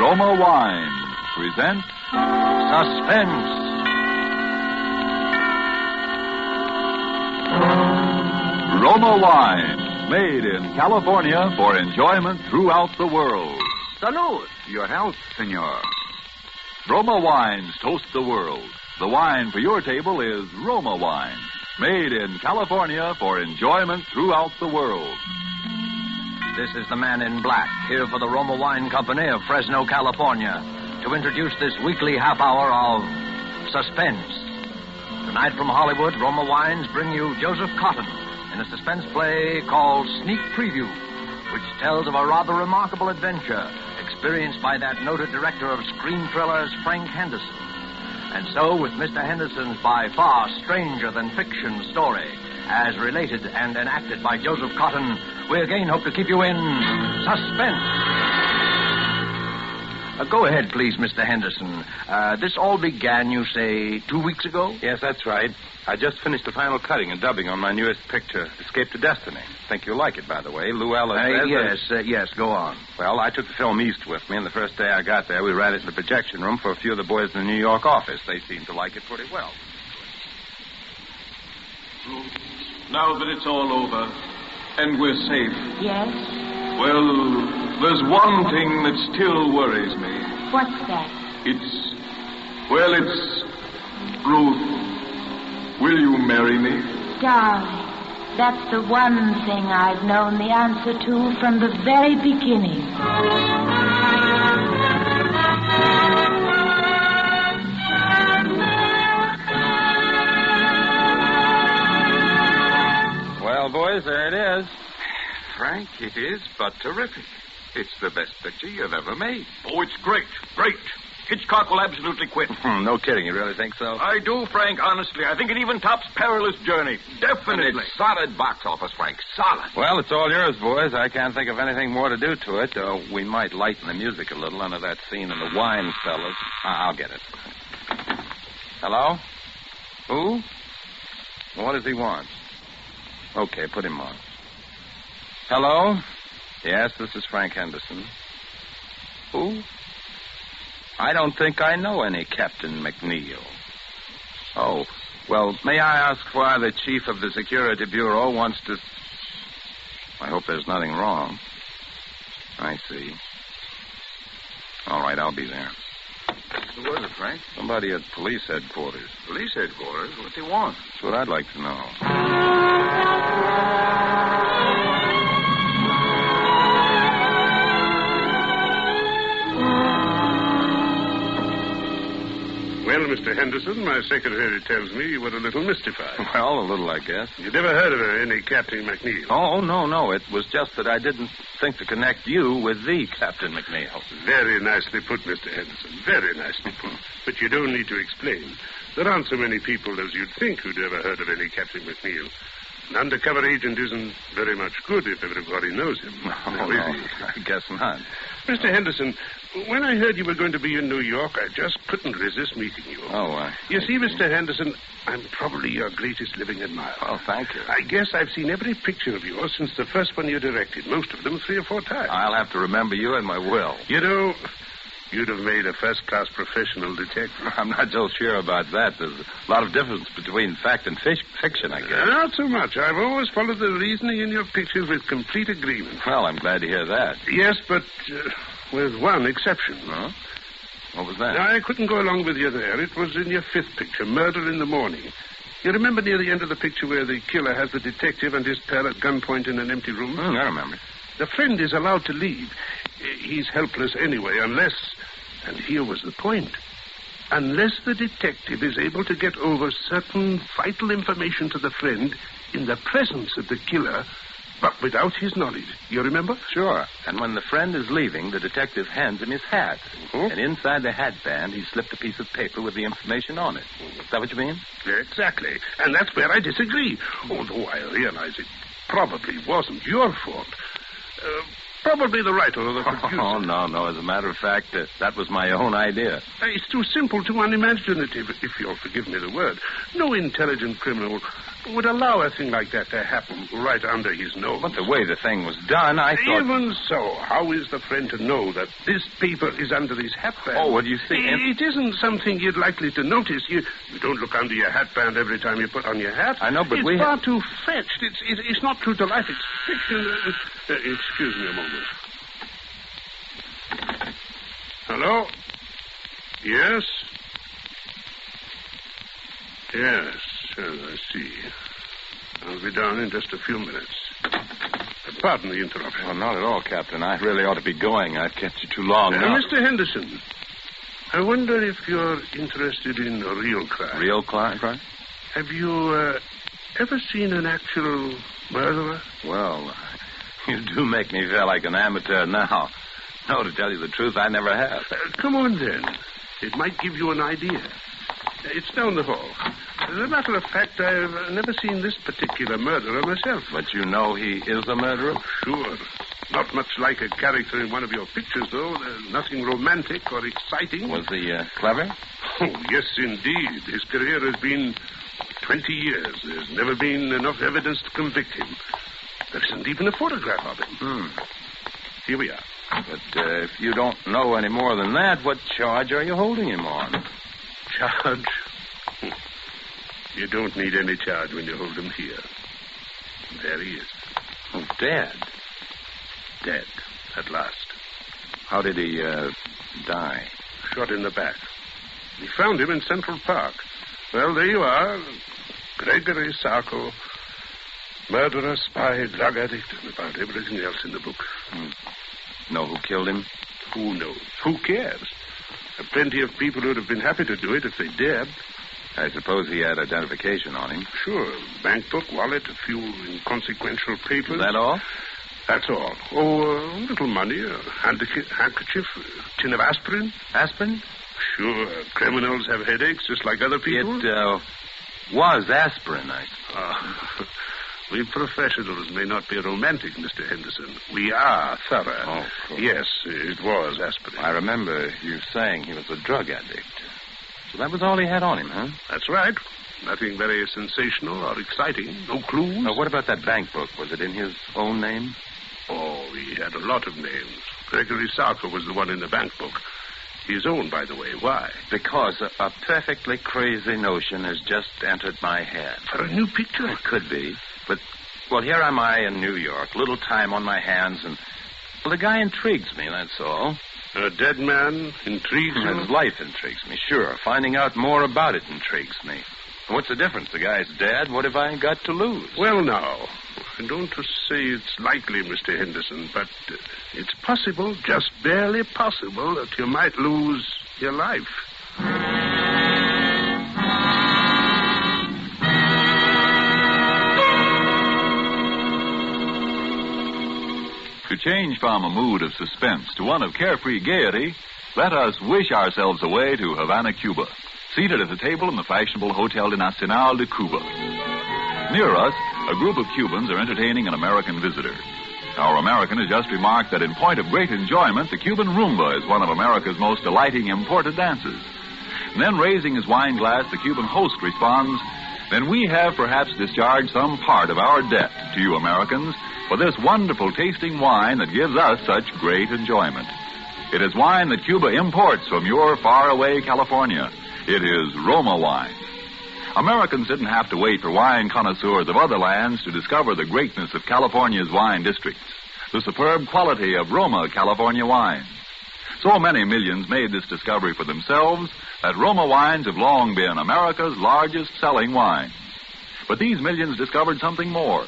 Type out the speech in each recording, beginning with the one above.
Roma Wines present Suspense. Roma Wines, made in California for enjoyment throughout the world. Salud. Your health, senor. Roma Wines toast the world. The wine for your table is Roma Wine, made in California for enjoyment throughout the world. This is the man in black, here for the Roma Wine Company of Fresno, California, to introduce this weekly half hour of Suspense. Tonight from Hollywood, Roma Wines bring you Joseph Cotton in a suspense play called Sneak Preview, which tells of a rather remarkable adventure experienced by that noted director of screen thrillers, Frank Henderson. And so, with Mr. Henderson's by far stranger-than-fiction story, as related and enacted by Joseph Cotton, we again hope to keep you in suspense. Go ahead, please, Mr. Henderson. This all began, you say, 2 weeks ago? Yes, that's right. I just finished the final cutting and dubbing on my newest picture, Escape to Destiny. Think you'll like it, by the way. Llewellyn says... Yes, go on. Well, I took the film east with me, and the first day I got there, we ran it in the projection room for a few of the boys in the New York office. They seemed to like it pretty well. Now that it's all over, and we're safe. Yes? Well, there's one thing that still worries me. What's that? It's Ruth. Will you marry me? Darling, that's the one thing I've known the answer to from the very beginning. Well, boys, there it is. Frank, it is but terrific. It's the best picture you've ever made. Oh, it's great. Great. Hitchcock will absolutely quit. No kidding. You really think so? I do, Frank, honestly. I think it even tops Perilous Journey. Definitely. And it's solid box office, Frank. Solid. Well, it's all yours, boys. I can't think of anything more to do to it. We might lighten the music a little under that scene in the wine cellars. I'll get it. Hello? Who? Well, what does he want? Okay, put him on. Hello? Yes, this is Frank Henderson. Who? I don't think I know any Captain McNeil. Oh, well, may I ask why the chief of the Security Bureau wants to... I hope there's nothing wrong. I see. All right, I'll be there. Who was it, Frank? Somebody at police headquarters. Police headquarters? What do you want? That's what I'd like to know. Well, Mr. Henderson, my secretary tells me you were a little mystified. Well, a little, I guess. You never heard of any Captain McNeil? Oh, no. It was just that I didn't think to connect you with the Captain McNeil. Very nicely put, Mr. Henderson. Very nicely put. But you don't need to explain. There aren't so many people as you'd think who'd ever heard of any Captain McNeil. An undercover agent isn't very much good if everybody knows him. No, I guess not. Mr. Henderson, when I heard you were going to be in New York, I just couldn't resist meeting you. You see, Mr. Henderson, I'm probably your greatest living admirer. Oh, thank you. I guess I've seen every picture of yours since the first one you directed, most of them 3 or 4 times. I'll have to remember you in my will. You know, you'd have made a first-class professional detective. I'm not so sure about that. There's a lot of difference between fact and fiction, I guess. Not so much. I've always followed the reasoning in your pictures with complete agreement. Well, I'm glad to hear that. Yes, but with one exception. Huh? What was that? I couldn't go along with you there. It was in your 5th picture, Murder in the Morning. You remember near the end of the picture where the killer has the detective and his pal at gunpoint in an empty room? I remember. The friend is allowed to leave. He's helpless anyway, unless... And here was the point. Unless the detective is able to get over certain vital information to the friend in the presence of the killer, but without his knowledge. You remember? Sure. And when the friend is leaving, the detective hands him his hat. Mm-hmm. And inside the hat band, he slipped a piece of paper with the information on it. Is that what you mean? Exactly. And that's where I disagree. Although I realize it probably wasn't your fault. Probably the writer or the producer. Oh, no. As a matter of fact, that was my own idea. It's too simple, too unimaginative, if you'll forgive me the word. No intelligent criminal would allow a thing like that to happen right under his nose. But the way the thing was done, I thought... Even so, how is the friend to know that this paper is under his hatband? Oh, what do you think? It isn't something you're likely to notice. You don't look under your hatband every time you put on your hat. I know, but it's far too fetched. It's not true to life. It's fiction. Excuse me a moment. Hello? Yes? Yes, I see. I'll be down in just a few minutes. Pardon the interruption. Oh, not at all, Captain. I really ought to be going. I've kept you too long now. Mr. Henderson, I wonder if you're interested in real crime. Real crime? Have you ever seen an actual murderer? Well, you do make me feel like an amateur now. No, to tell you the truth, I never have. Come on, then. It might give you an idea. It's down the hall. As a matter of fact, I've never seen this particular murderer myself. But you know he is a murderer? Sure. Not much like a character in one of your pictures, though. Nothing romantic or exciting. Was he clever? Oh, yes, indeed. His career has been 20 years. There's never been enough evidence to convict him. There isn't even a photograph of him. Here we are. But if you don't know any more than that, what charge are you holding him on? Charge? You don't need any charge when you hold him here. There he is. Oh, dead. Dead, at last. How did he die? Shot in the back. We found him in Central Park. Well, there you are. Gregory Sarko. Murderer, spy, drug addict, and about everything else in the book. Know who killed him? Who knows? Who cares? There are plenty of people who would have been happy to do it if they dared. I suppose he had identification on him. Sure. Bank book, wallet, a few inconsequential papers. Is that all? That's all. Oh, a little money, a handkerchief, a tin of aspirin. Aspirin? Sure. Criminals have headaches just like other people. It was aspirin, I suppose. We professionals may not be romantic, Mr. Henderson. We are thorough. Oh, cool. Yes, it was aspirin. I remember you saying he was a drug addict. So that was all he had on him, huh? That's right. Nothing very sensational or exciting. No clues. Now, what about that bank book? Was it in his own name? Oh, he had a lot of names. Gregory Sarko was the one in the bank book. His own, by the way. Why? Because a perfectly crazy notion has just entered my head. For a new picture? It could be. But, well, here am I in New York. Little time on my hands, and, well, the guy intrigues me, that's all. A dead man intrigues you? His life intrigues me, sure. Finding out more about it intrigues me. What's the difference? The guy's dead. What have I got to lose? Well, now, I don't say it's likely, Mr. Henderson, but it's possible, just barely possible, that you might lose your life. To change from a mood of suspense to one of carefree gaiety, let us wish ourselves away to Havana, Cuba, seated at a table in the fashionable Hotel Nacional de Cuba. Near us, a group of Cubans are entertaining an American visitor. Our American has just remarked that in point of great enjoyment, the Cuban rumba is one of America's most delighting imported dances. And then, raising his wine glass, the Cuban host responds, "Then we have perhaps discharged some part of our debt to you Americans for this wonderful tasting wine that gives us such great enjoyment. It is wine that Cuba imports from your faraway California. It is Roma wine." Americans didn't have to wait for wine connoisseurs of other lands to discover the greatness of California's wine districts, the superb quality of Roma California wine. So many millions made this discovery for themselves that Roma wines have long been America's largest selling wine. But these millions discovered something more.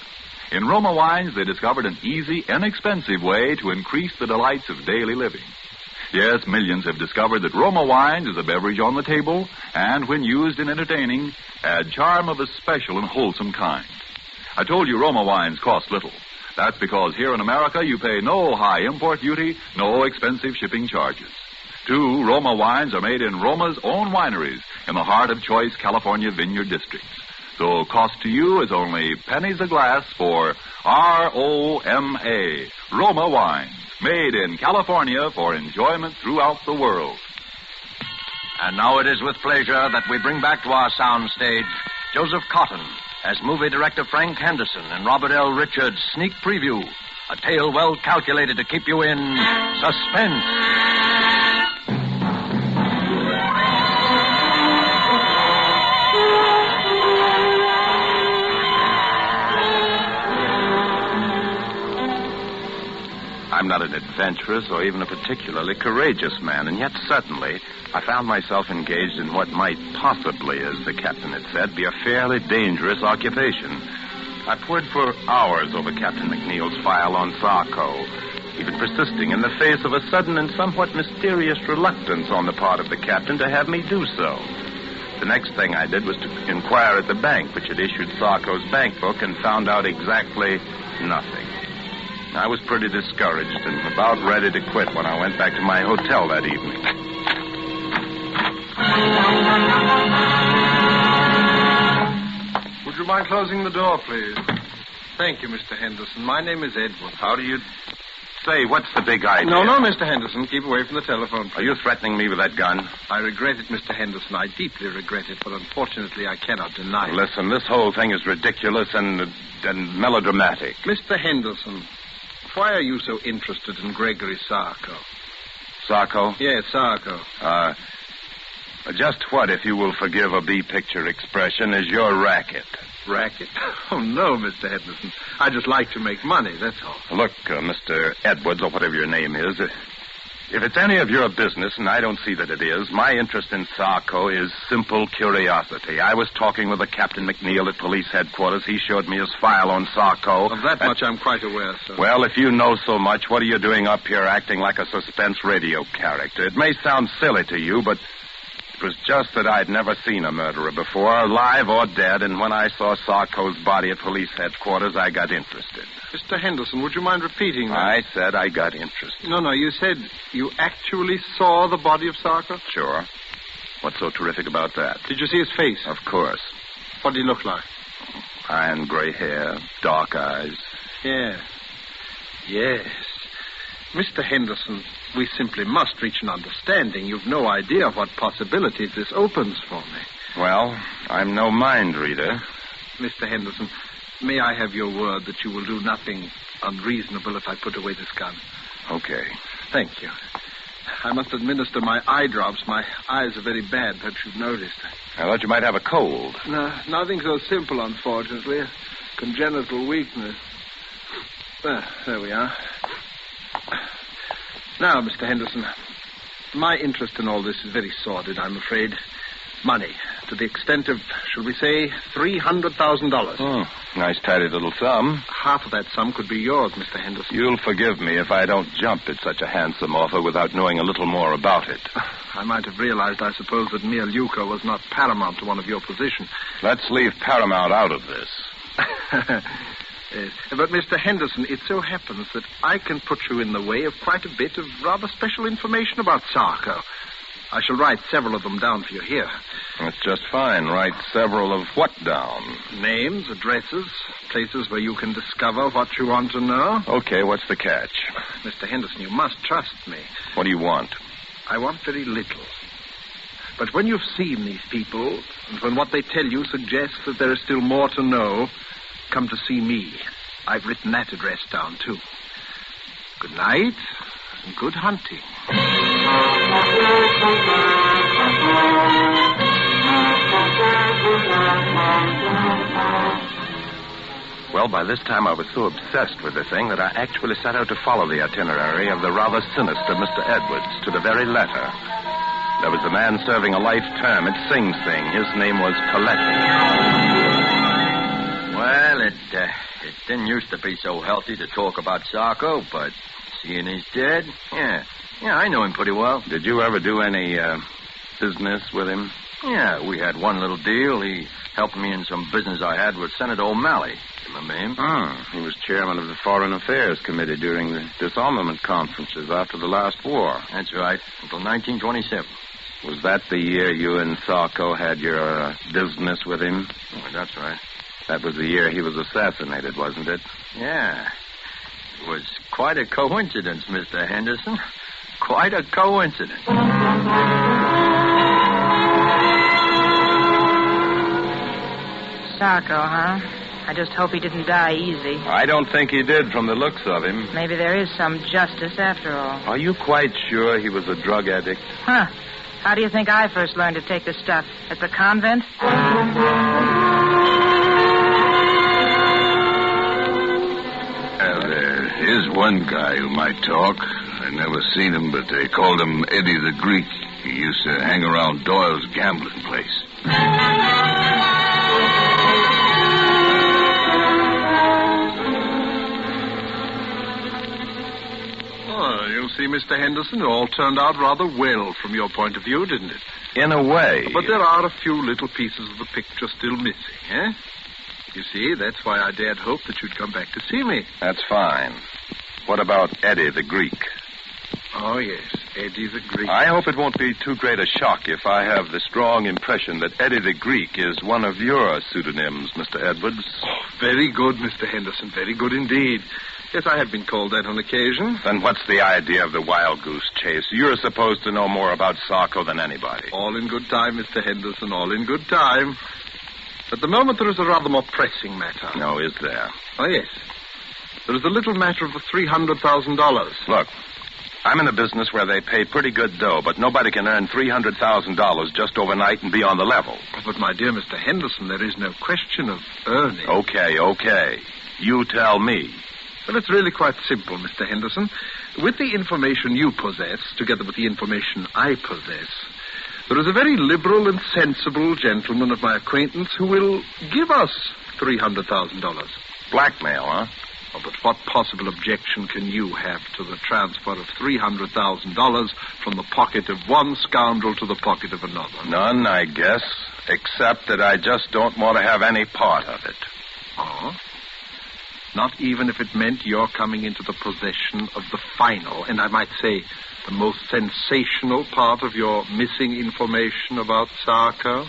In Roma wines, they discovered an easy, inexpensive way to increase the delights of daily living. Yes, millions have discovered that Roma wines is a beverage on the table, and when used in entertaining, add charm of a special and wholesome kind. I told you Roma wines cost little. That's because here in America you pay no high import duty, no expensive shipping charges. Too, Roma wines are made in Roma's own wineries in the heart of choice California vineyard districts. So cost to you is only pennies a glass for R-O-M-A, Roma wines, made in California for enjoyment throughout the world. And now it is with pleasure that we bring back to our soundstage Joseph Cotton as movie director Frank Henderson and Robert L. Richards' sneak preview, a tale well calculated to keep you in suspense. I'm not an adventurous or even a particularly courageous man, and yet suddenly I found myself engaged in what might possibly, as the captain had said, be a fairly dangerous occupation. I pored for hours over Captain McNeil's file on Sarko, even persisting in the face of a sudden and somewhat mysterious reluctance on the part of the captain to have me do so. The next thing I did was to inquire at the bank, which had issued Sarko's bank book, and found out exactly nothing. I was pretty discouraged and about ready to quit when I went back to my hotel that evening. Would you mind closing the door, please? Thank you, Mr. Henderson. My name is Edward. How do you say? What's the big idea? No, Mr. Henderson. Keep away from the telephone, please. Are you threatening me with that gun? I regret it, Mr. Henderson. I deeply regret it, but unfortunately I cannot deny it. Listen, this whole thing is ridiculous and melodramatic. Mr. Henderson, why are you so interested in Gregory Sarko? Sarko? Yes, Sarko. Just what, if you will forgive a B-picture expression, is your racket? Racket? Oh, no, Mr. Henderson. I just like to make money, that's all. Look, Mr. Edwards, or whatever your name is, if it's any of your business, and I don't see that it is, my interest in Sarko is simple curiosity. I was talking with a Captain McNeil at police headquarters. He showed me his file on Sarko. Of that much I'm quite aware, sir. Well, if you know so much, what are you doing up here acting like a suspense radio character? It may sound silly to you, but it was just that I'd never seen a murderer before, alive or dead, and when I saw Sarko's body at police headquarters, I got interested. Mr. Henderson, would you mind repeating that? I said I got interested. No, you said you actually saw the body of Sarko? Sure. What's so terrific about that? Did you see his face? Of course. What did he look like? Iron gray hair, dark eyes. Yes. Mr. Henderson, we simply must reach an understanding. You've no idea what possibilities this opens for me. Well, I'm no mind reader. Mr. Henderson, may I have your word that you will do nothing unreasonable if I put away this gun? Okay. Thank you. I must administer my eye drops. My eyes are very bad, perhaps you've noticed. I thought you might have a cold. No, nothing so simple, unfortunately. A congenital weakness. There we are. Now, Mr. Henderson, my interest in all this is very sordid, I'm afraid. Money, to the extent of, shall we say, $300,000. Oh, nice tidy little sum. Half of that sum could be yours, Mr. Henderson. You'll forgive me if I don't jump at such a handsome offer without knowing a little more about it. I might have realized, I suppose, that mere lucre was not paramount to one of your position. Let's leave paramount out of this. Yes. But, Mr. Henderson, it so happens that I can put you in the way of quite a bit of rather special information about Sarko. I shall write several of them down for you here. That's just fine. Write several of what down? Names, addresses, places where you can discover what you want to know. Okay, what's the catch? Mr. Henderson, you must trust me. What do you want? I want very little. But when you've seen these people, and when what they tell you suggests that there is still more to know, come to see me. I've written that address down, too. Good night, and good hunting. Well, by this time I was so obsessed with the thing that I actually set out to follow the itinerary of the rather sinister Mr. Edwards to the very letter. There was a man serving a life term at Sing Sing. His name was Coletti. Well, it didn't used to be so healthy to talk about Sarko, but seeing he's dead, yeah, I know him pretty well. Did you ever do any business with him? Yeah, we had one little deal. He helped me in some business I had with Senator O'Malley. Remember him? He was chairman of the Foreign Affairs Committee during the disarmament conferences after the last war. That's right, until 1927. Was that the year you and Sarko had your business with him? Oh, that's right. That was the year he was assassinated, wasn't it? Yeah. It was quite a coincidence, Mr. Henderson. Quite a coincidence. Sarko, huh? I just hope he didn't die easy. I don't think he did from the looks of him. Maybe there is some justice after all. Are you quite sure he was a drug addict? Huh. How do you think I first learned to take the stuff? At the convent? There is one guy who might talk. I never seen him, but they called him Eddie the Greek. He used to hang around Doyle's gambling place. You see, Mr. Henderson, it all turned out rather well from your point of view, didn't it? In a way. But there are a few little pieces of the picture still missing, eh? You see, that's why I dared hope that you'd come back to see me. That's fine. What about Eddie the Greek? Oh, yes, Eddie the Greek. I hope it won't be too great a shock if I have the strong impression that Eddie the Greek is one of your pseudonyms, Mr. Edwards. Oh, very good, Mr. Henderson, very good indeed. Yes, I have been called that on occasion. Then what's the idea of the wild goose chase? You're supposed to know more about Sarko than anybody. All in good time, Mr. Henderson, all in good time. At the moment, there is a rather more pressing matter. No, is there? Oh, yes. There is the little matter of the $300,000. Look, I'm in a business where they pay pretty good dough, but nobody can earn $300,000 just overnight and be on the level. But, my dear Mr. Henderson, there is no question of earning. Okay. You tell me. Well, it's really quite simple, Mr. Henderson. With the information you possess, together with the information I possess, there is a very liberal and sensible gentleman of my acquaintance who will give us $300,000. Blackmail, huh? Oh, but what possible objection can you have to the transfer of $300,000 from the pocket of one scoundrel to the pocket of another? None, I guess, except that I just don't want to have any part of it. Oh? Not even if it meant your coming into the possession of the final, and I might say the most sensational part of your missing information about Sarko?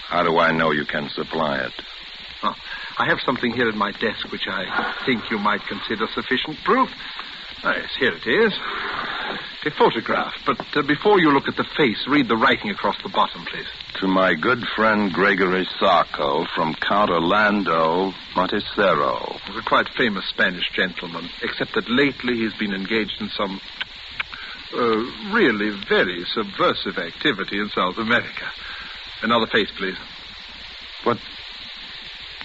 How do I know you can supply it? Oh, I have something here at my desk which I think you might consider sufficient proof. Oh, yes, here it is. A photograph. But before you look at the face, read the writing across the bottom, please. To my good friend Gregory Sarko from Count Orlando Monticero. He's a quite famous Spanish gentleman, except that lately he's been engaged in some really very subversive activity in South America. Another face, please. But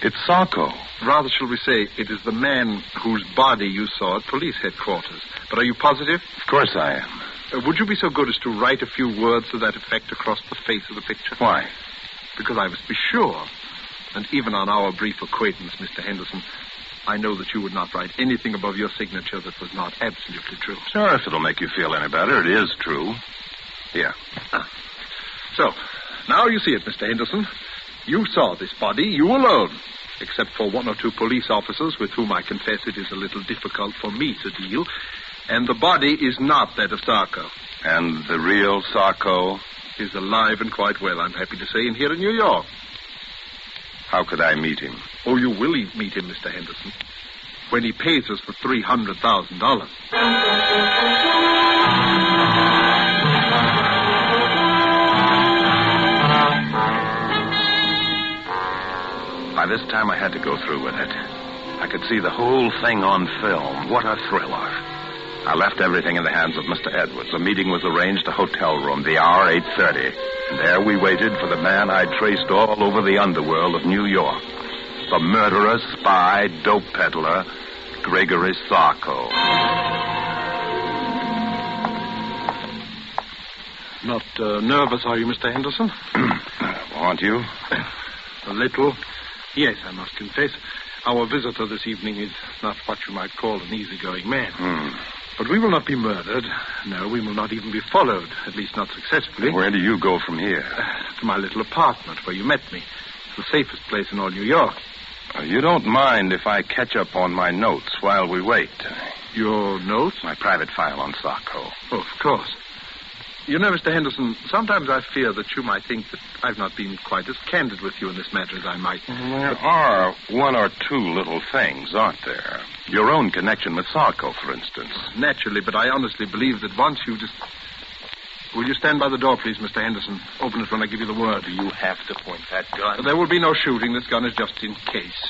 it's Sarko. Rather, shall we say, it is the man whose body you saw at police headquarters. But are you positive? Of course I am. Would you be so good as to write a few words to that effect across the face of the picture? Why? Because I must be sure. And even on our brief acquaintance, Mr. Henderson, I know that you would not write anything above your signature that was not absolutely true. Sure, if it'll make you feel any better, it is true. Here. So, now you see it, Mr. Henderson. You saw this body, you alone, except for one or two police officers with whom I confess it is a little difficult for me to deal. And the body is not that of Sarko. And the real Sarko? Is alive and quite well, I'm happy to say, and here in New York. How could I meet him? Oh, you will meet him, Mr. Henderson, when he pays us the $300,000. By this time, I had to go through with it. I could see the whole thing on film. What a thriller. I left everything in the hands of Mr. Edwards. A meeting was arranged, a hotel room, the hour 8:30. And there we waited for the man I'd traced all over the underworld of New York. The murderer, spy, dope peddler, Gregory Sarko. Not nervous, are you, Mr. Henderson? Aren't you? A little. Yes, I must confess. Our visitor this evening is not what you might call an easygoing man. But we will not be murdered. No, we will not even be followed, at least not successfully. Where do you go from here? To my little apartment where you met me. It's the safest place in all New York. You don't mind if I catch up on my notes while we wait? Your notes? My private file on Sarko. Oh, of course. You know, Mr. Henderson, sometimes I fear that you might think that I've not been quite as candid with you in this matter as I might. There are one or two little things, aren't there? Your own connection with Sarko, for instance. Naturally, but I honestly believe that once you just... Will you stand by the door, please, Mr. Henderson? Open it when I give you the word. Do you have to point that gun? There will be no shooting. This gun is just in case.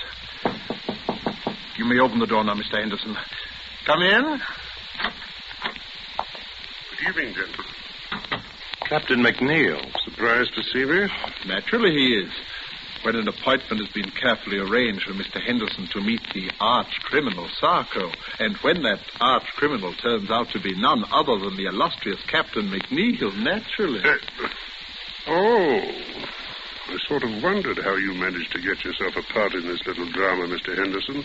You may open the door now, Mr. Henderson. Come in. Good evening, gentlemen. Captain McNeil. Surprised to see me? Naturally he is. When an appointment has been carefully arranged for Mr. Henderson to meet the arch-criminal Sarko, and when that arch-criminal turns out to be none other than the illustrious Captain McNeil, naturally. I sort of wondered how you managed to get yourself a part in this little drama, Mr. Henderson.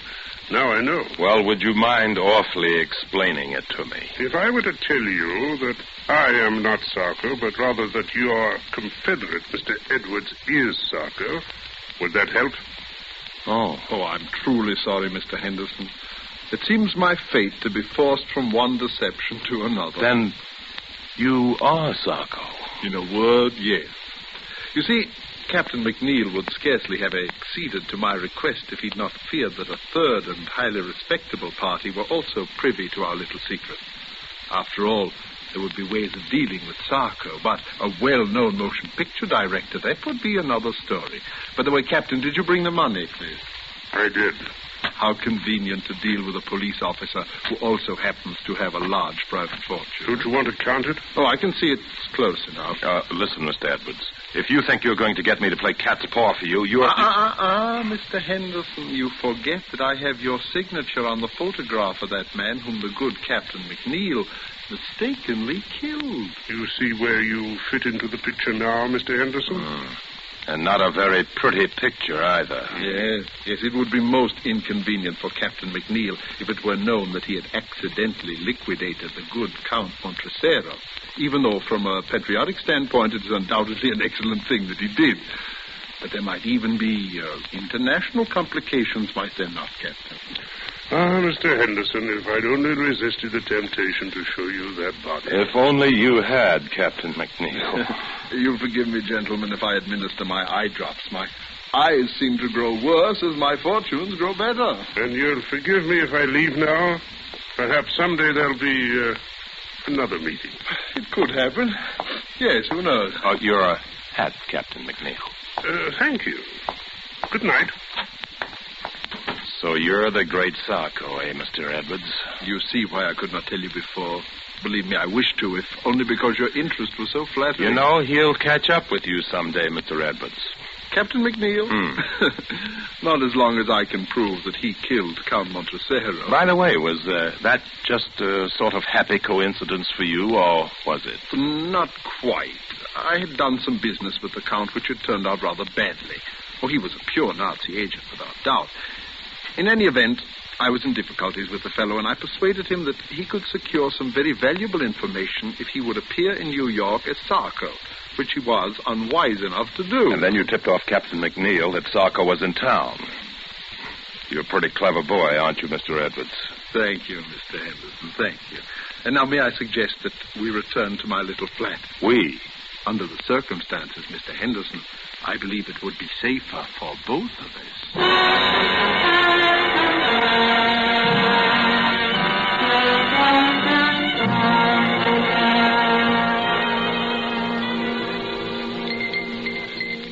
Now I know. Well, would you mind awfully explaining it to me? If I were to tell you that I am not Sarko, but rather that your confederate, Mr. Edwards, is Sarko, would that help? Oh, I'm truly sorry, Mr. Henderson. It seems my fate to be forced from one deception to another. Then you are Sarko. In a word, yes. You see, Captain McNeil would scarcely have acceded to my request if he'd not feared that a third and highly respectable party were also privy to our little secret. After all, there would be ways of dealing with Sarko, but a well-known motion picture director, that would be another story. By the way, Captain, did you bring the money, please? I did. How convenient to deal with a police officer who also happens to have a large private fortune. Don't you want to count it? Oh, I can see it's close enough. Listen, Mr. Edwards. If you think you're going to get me to play cat's paw for you, you're... Mr. Henderson, you forget that I have your signature on the photograph of that man whom the good Captain McNeil mistakenly killed. You see where you fit into the picture now, Mr. Henderson? And not a very pretty picture, either. Yes, it would be most inconvenient for Captain McNeil if it were known that he had accidentally liquidated the good Count Montresero, even though from a patriotic standpoint it is undoubtedly an excellent thing that he did. But there might even be international complications, might there not, Captain? Mr. Henderson, if I'd only resisted the temptation to show you that body. If only you had, Captain McNeil. You'll forgive me, gentlemen, if I administer my eye drops. My eyes seem to grow worse as my fortunes grow better. And you'll forgive me if I leave now? Perhaps someday there'll be another meeting. It could happen. Yes, who knows? Your hat, Captain McNeil. Thank you. Good night. So you're the great Sarko, eh, Mr. Edwards? You see why I could not tell you before. Believe me, I wish to, if only because your interest was so flattering. You know, he'll catch up with you someday, Mr. Edwards. Captain McNeil? Not as long as I can prove that he killed Count Montresero. By the way, was that just a sort of happy coincidence for you, or was it? Not quite. I had done some business with the Count which had turned out rather badly. Oh, he was a pure Nazi agent, without doubt. In any event, I was in difficulties with the fellow, and I persuaded him that he could secure some very valuable information if he would appear in New York as Sarko, which he was unwise enough to do. And then you tipped off Captain McNeil that Sarko was in town. You're a pretty clever boy, aren't you, Mr. Edwards? Thank you, Mr. Henderson, thank you. And now may I suggest that we return to my little flat? We? Under the circumstances, Mr. Henderson, I believe it would be safer for both of us.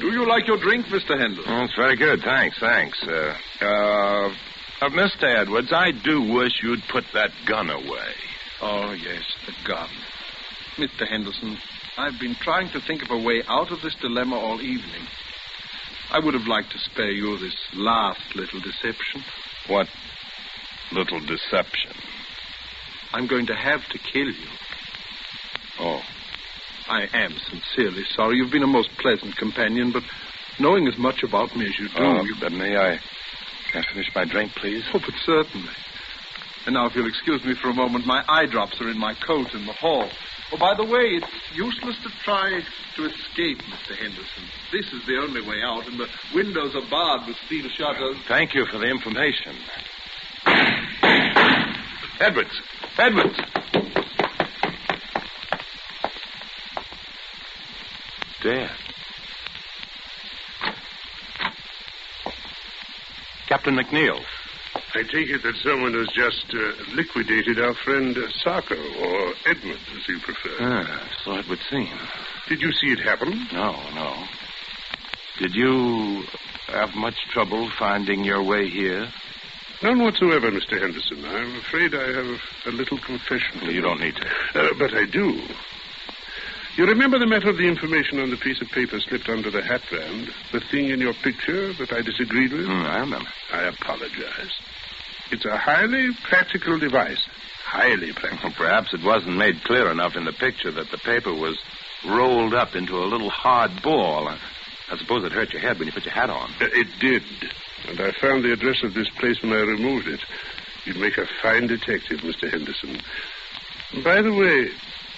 Do you like your drink, Mr. Henderson? Oh, it's very good, thanks. Mr. Edwards, I do wish you'd put that gun away. Oh, yes, the gun. Mr. Henderson, I've been trying to think of a way out of this dilemma all evening. I would have liked to spare you this last little deception. What little deception? I'm going to have to kill you. Oh. I am sincerely sorry. You've been a most pleasant companion, but knowing as much about me as you do... May I finish my drink, please? Oh, but certainly. And now, if you'll excuse me for a moment, my eye drops are in my coat in the hall. Oh, by the way, it's useless to try to escape, Mr. Henderson. This is the only way out, and the windows are barred with steel shutters. Thank you for the information. Edwards! Dead. Captain McNeil. I take it that someone has just liquidated our friend Sarko, or Edmund, as you prefer. So it would seem. Did you see it happen? No. Did you have much trouble finding your way here? None whatsoever, Mr. Henderson. I'm afraid I have a little confession. Well, you don't need to. But I do. You remember the matter of the information on the piece of paper slipped under the hat band? The thing in your picture that I disagreed with? I remember. I apologize. It's a highly practical device. Highly practical. Well, perhaps it wasn't made clear enough in the picture that the paper was rolled up into a little hard ball. I suppose it hurt your head when you put your hat on. It did. And I found the address of this place when I removed it. You'd make a fine detective, Mr. Henderson. By the way,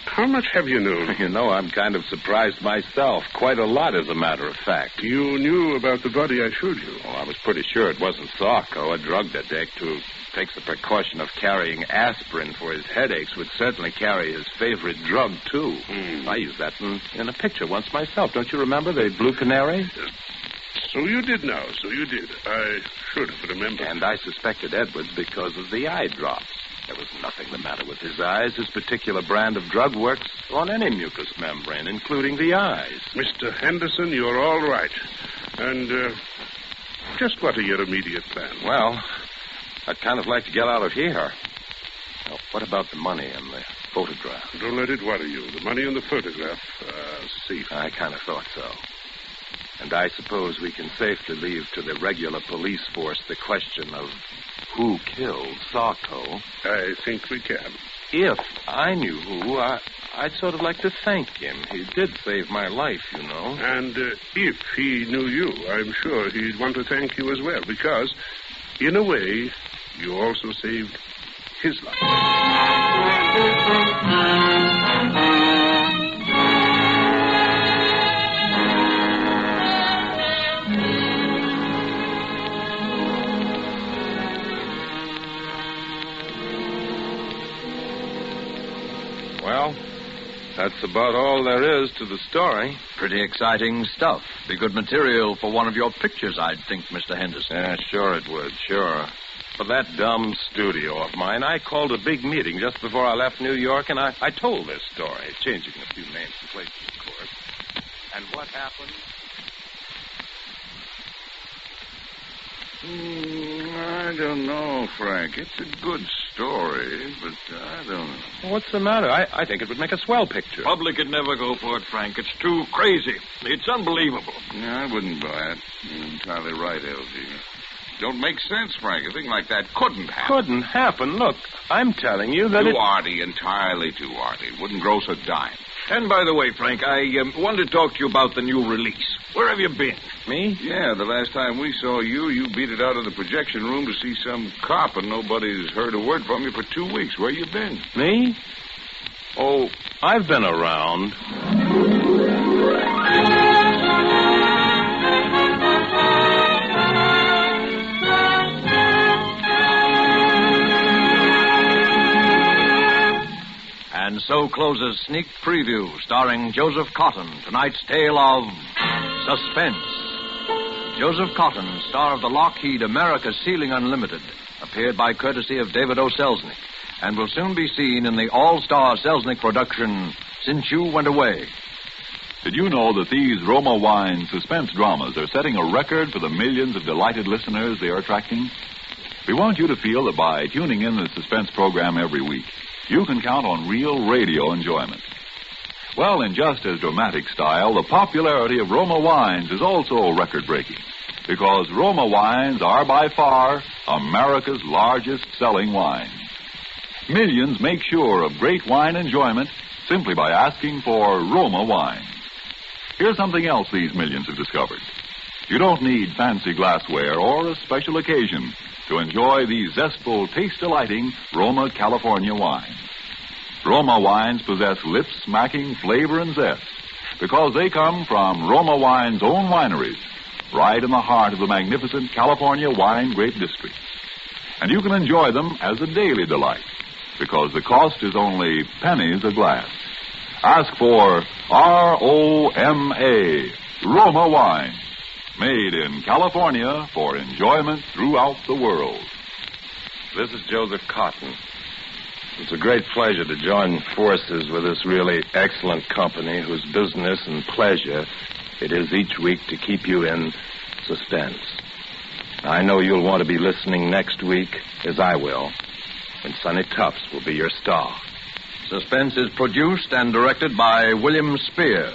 how much have you known? You know, I'm kind of surprised myself. Quite a lot, as a matter of fact. You knew about the body I showed you? Well, I was pretty sure it wasn't Sarko, a drug addict who takes the precaution of carrying aspirin for his headaches, would certainly carry his favorite drug, too. I used that in a picture once myself. Don't you remember the Blue Canary? So you did now. So you did. I should have remembered. And I suspected Edwards because of the eye drops. There was nothing the matter with his eyes. His particular brand of drug works on any mucous membrane, including the eyes. Mr. Henderson, you're all right. And just what are your immediate plans? Well, I'd kind of like to get out of here. Now, what about the money and the photograph? Don't let it worry you. The money and the photograph are safe. I kind of thought so. And I suppose we can safely leave to the regular police force the question of who killed Sarko. I think we can. If I knew who, I'd sort of like to thank him. He did save my life, you know. And if he knew you, I'm sure he'd want to thank you as well, because, in a way, you also saved his life. Well, that's about all there is to the story. Pretty exciting stuff. Be good material for one of your pictures, I'd think, Mr. Henderson. Yeah, sure it would, sure. For that dumb studio of mine, I called a big meeting just before I left New York, and I told this story, changing a few names and places, of course. And what happened? I don't know, Frank. It's a good story, but I don't know. What's the matter? I think it would make a swell picture. Public would never go for it, Frank. It's too crazy. It's unbelievable. Yeah, I wouldn't buy it. You're entirely right, L.G. Don't make sense, Frank. A thing like that couldn't happen. Couldn't happen? Look, I'm telling you that Too arty, entirely too arty. Wouldn't gross a dime. And by the way, Frank, I wanted to talk to you about the new release. Where have you been? Me? Yeah, the last time we saw you, you beat it out of the projection room to see some cop, and nobody's heard a word from you for 2 weeks. Where you been? Me? Oh, I've been around. And so closes Sneak Preview, starring Joseph Cotton, tonight's tale of Suspense. Joseph Cotton, star of the Lockheed America's Ceiling Unlimited, appeared by courtesy of David O. Selznick, and will soon be seen in the all-star Selznick production, Since You Went Away. Did you know that these Roma Wine suspense dramas are setting a record for the millions of delighted listeners they are attracting? We want you to feel that by tuning in the suspense program every week, you can count on real radio enjoyment. Well, in just as dramatic style, the popularity of Roma wines is also record-breaking, because Roma wines are by far America's largest selling wines. Millions make sure of great wine enjoyment simply by asking for Roma wines. Here's something else these millions have discovered. You don't need fancy glassware or a special occasion to enjoy these zestful, taste-delighting Roma California wines. Roma wines possess lip-smacking flavor and zest because they come from Roma Wine's own wineries, right in the heart of the magnificent California wine grape district. And you can enjoy them as a daily delight because the cost is only pennies a glass. Ask for R-O-M-A, Roma wine, made in California for enjoyment throughout the world. This is Joseph Cotton. It's a great pleasure to join forces with this really excellent company whose business and pleasure it is each week to keep you in suspense. I know you'll want to be listening next week, as I will, when Sonny Tufts will be your star. Suspense is produced and directed by William Spear.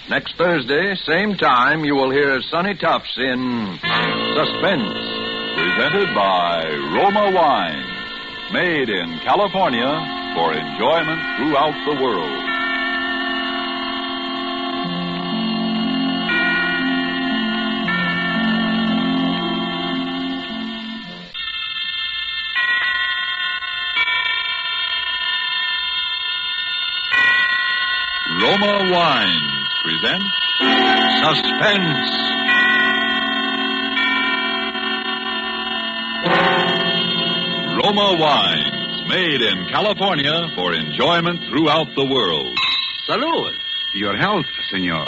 Next Thursday, same time, you will hear Sonny Tufts in Suspense. Presented by Roma Wines. Made in California for enjoyment throughout the world. Roma Wines present Suspense. Roma Wines, made in California for enjoyment throughout the world. Salud. Your health, senor.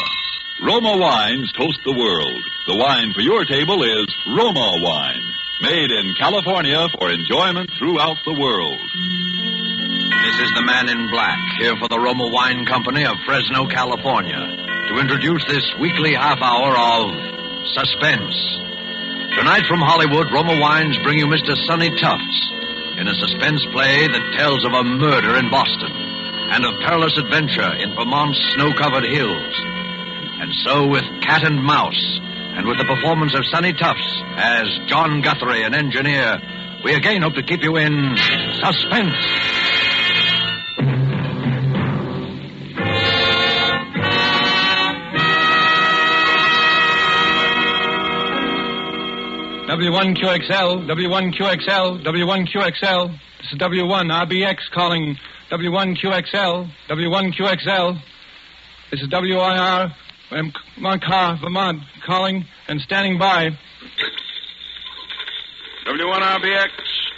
Roma Wines toast the world. The wine for your table is Roma Wine, made in California for enjoyment throughout the world. This is the man in black, here for the Roma Wine Company of Fresno, California, to introduce this weekly half hour of Suspense. Tonight from Hollywood, Roma Wines bring you Mr. Sonny Tufts in a suspense play that tells of a murder in Boston and of perilous adventure in Vermont's snow-covered hills. And so with Cat and Mouse, and with the performance of Sonny Tufts as John Guthrie, an engineer, we again hope to keep you in suspense. W1QXL, W1QXL, W1QXL. This is W1RBX calling W1QXL, W1QXL. This is WIR, Montcar, Vermont, calling and standing by. W1RBX,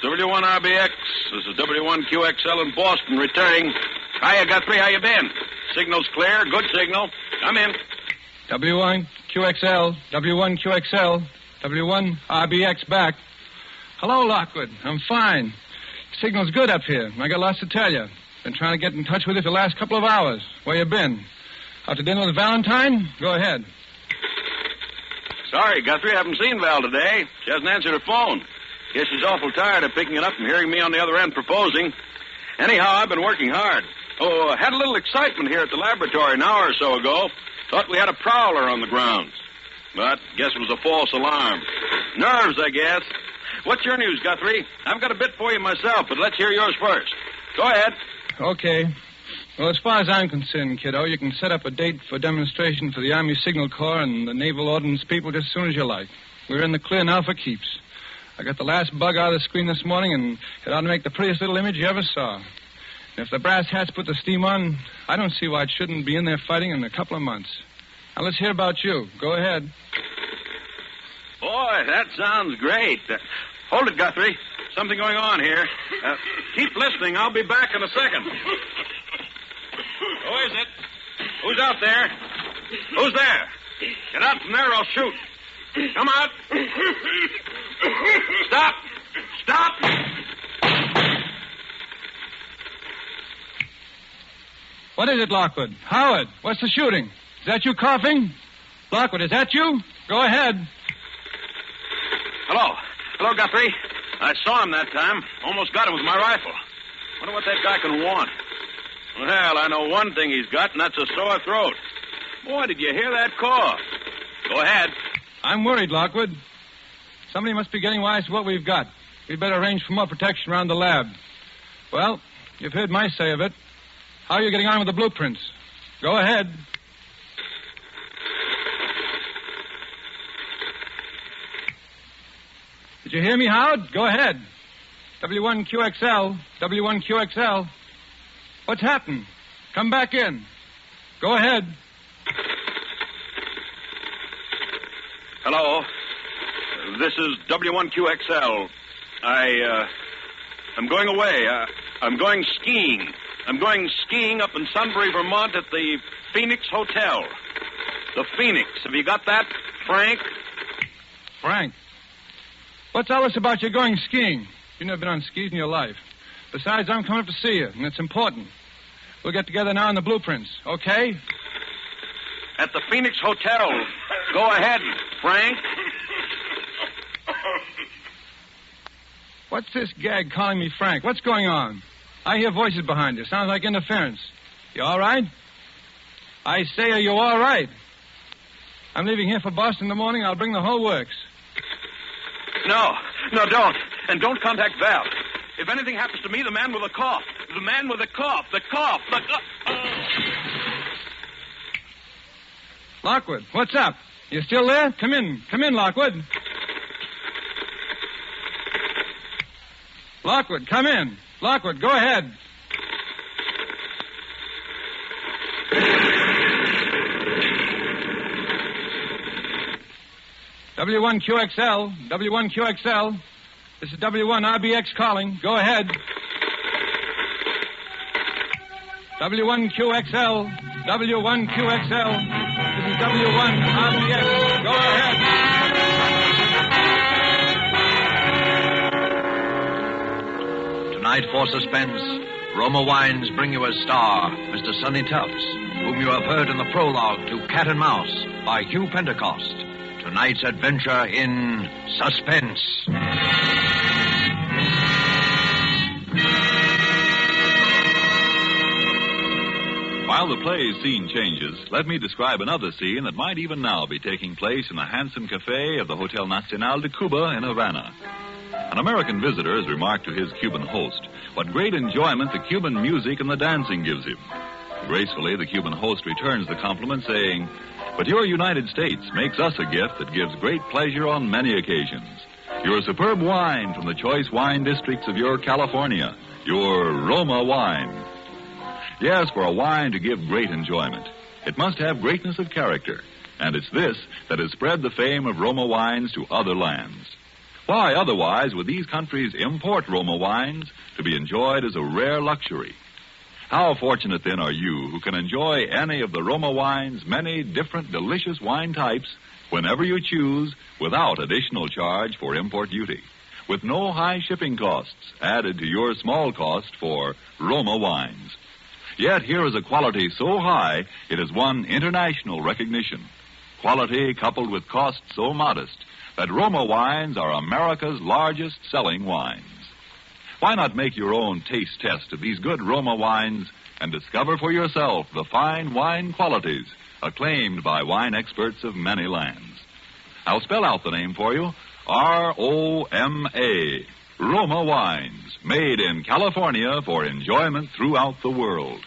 W1RBX. This is W1QXL in Boston, returning. Hiya, Guthrie, how you been? Signal's clear, good signal. Come in. W1QXL, W1QXL. W1RBX back. Hello, Lockwood. I'm fine. Signal's good up here. I got lots to tell you. Been trying to get in touch with you for the last couple of hours. Where you been? Out to dinner with Valentine? Go ahead. Sorry, Guthrie, I haven't seen Val today. She hasn't answered her phone. Guess she's awful tired of picking it up and hearing me on the other end proposing. Anyhow, I've been working hard. Oh, had a little excitement here at the laboratory an hour or so ago. Thought we had a prowler on the grounds. But guess it was a false alarm. Nerves, I guess. What's your news, Guthrie? I've got a bit for you myself, but let's hear yours first. Go ahead. Okay. Well, as far as I'm concerned, kiddo, you can set up a date for demonstration for the Army Signal Corps and the Naval Ordnance people just as soon as you like. We're in the clear now for keeps. I got the last bug out of the screen this morning, and it ought to make the prettiest little image you ever saw. And if the brass hats put the steam on, I don't see why it shouldn't be in there fighting in a couple of months. Now, let's hear about you. Go ahead. Boy, that sounds great. Hold it, Guthrie. Something going on here. Keep listening. I'll be back in a second. Who is it? Who's out there? Who's there? Get out from there or I'll shoot. Come out. Stop. Stop. What is it, Lockwood? Howard, what's the shooting? Is that you coughing? Lockwood, is that you? Go ahead. Hello. Hello, Guthrie. I saw him that time. Almost got him with my rifle. Wonder what that guy can want. Well, I know one thing he's got, and that's a sore throat. Boy, did you hear that cough? Go ahead. I'm worried, Lockwood. Somebody must be getting wise to what we've got. We'd better arrange for more protection around the lab. Well, you've heard my say of it. How are you getting on with the blueprints? Go ahead. Did you hear me, Howard? Go ahead. W1QXL, W1QXL. What's happened? Come back in. Go ahead. Hello. This is W1QXL. I'm going away. I'm going skiing. I'm going skiing up in Sunbury, Vermont at the Phoenix Hotel. The Phoenix. Have you got that, Frank? Frank. What's all this about you going skiing? You've never been on skis in your life. Besides, I'm coming up to see you, and it's important. We'll get together now in the blueprints, okay? At the Phoenix Hotel. Go ahead, Frank. What's this gag calling me Frank? What's going on? I hear voices behind you. Sounds like interference. You all right? I say, are you all right? I'm leaving here for Boston in the morning. I'll bring the whole works. No, don't. And don't contact Val. If anything happens to me, the man with the cough. The man with the cough. The cough. Lockwood, what's up? You still there? Come in, Lockwood. Lockwood, come in. Lockwood, go ahead. W1QXL, W1QXL. This is W1RBX calling. Go ahead. W1QXL, W1QXL. This is W1RBX. Go ahead. Tonight for Suspense, Roma Wines bring you as star Mr. Sonny Tufts, whom you have heard in the prologue to Cat and Mouse by Hugh Pentecost. Tonight's adventure in Suspense. While the play's scene changes, let me describe another scene that might even now be taking place in the handsome cafe of the Hotel Nacional de Cuba in Havana. An American visitor has remarked to his Cuban host what great enjoyment the Cuban music and the dancing gives him. Gracefully, the Cuban host returns the compliment, saying, "But your United States makes us a gift that gives great pleasure on many occasions. Your superb wine from the choice wine districts of your California, your Roma wine." Yes, for a wine to give great enjoyment, it must have greatness of character, and it's this that has spread the fame of Roma wines to other lands. Why, otherwise, would these countries import Roma wines to be enjoyed as a rare luxury? How fortunate, then, are you who can enjoy any of the Roma wine's many different delicious wine types whenever you choose without additional charge for import duty, with no high shipping costs added to your small cost for Roma wines. Yet here is a quality so high it has won international recognition. Quality coupled with cost so modest that Roma wines are America's largest selling wines. Why not make your own taste test of these good Roma wines and discover for yourself the fine wine qualities acclaimed by wine experts of many lands? I'll spell out the name for you. R-O-M-A. Roma wines, made in California for enjoyment throughout the world.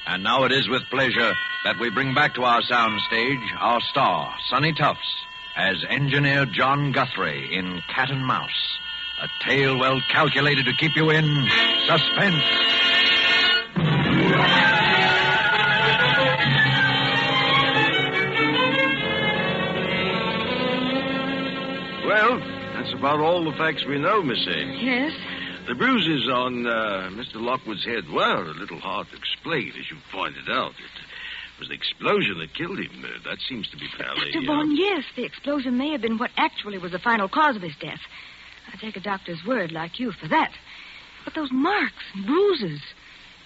And now it is with pleasure that we bring back to our soundstage our star, Sonny Tufts, as Engineer John Guthrie in Cat and Mouse. A tale well calculated to keep you in suspense. Well, that's about all the facts we know, Miss Ames. Yes? The bruises on Mr. Lockwood's head were a little hard to explain, as you pointed out. It was the explosion that killed him. That seems to be fairly... Dr. Vaughn, yes, the explosion may have been what actually was the final cause of his death. I take a doctor's word like you for that. But those marks and bruises...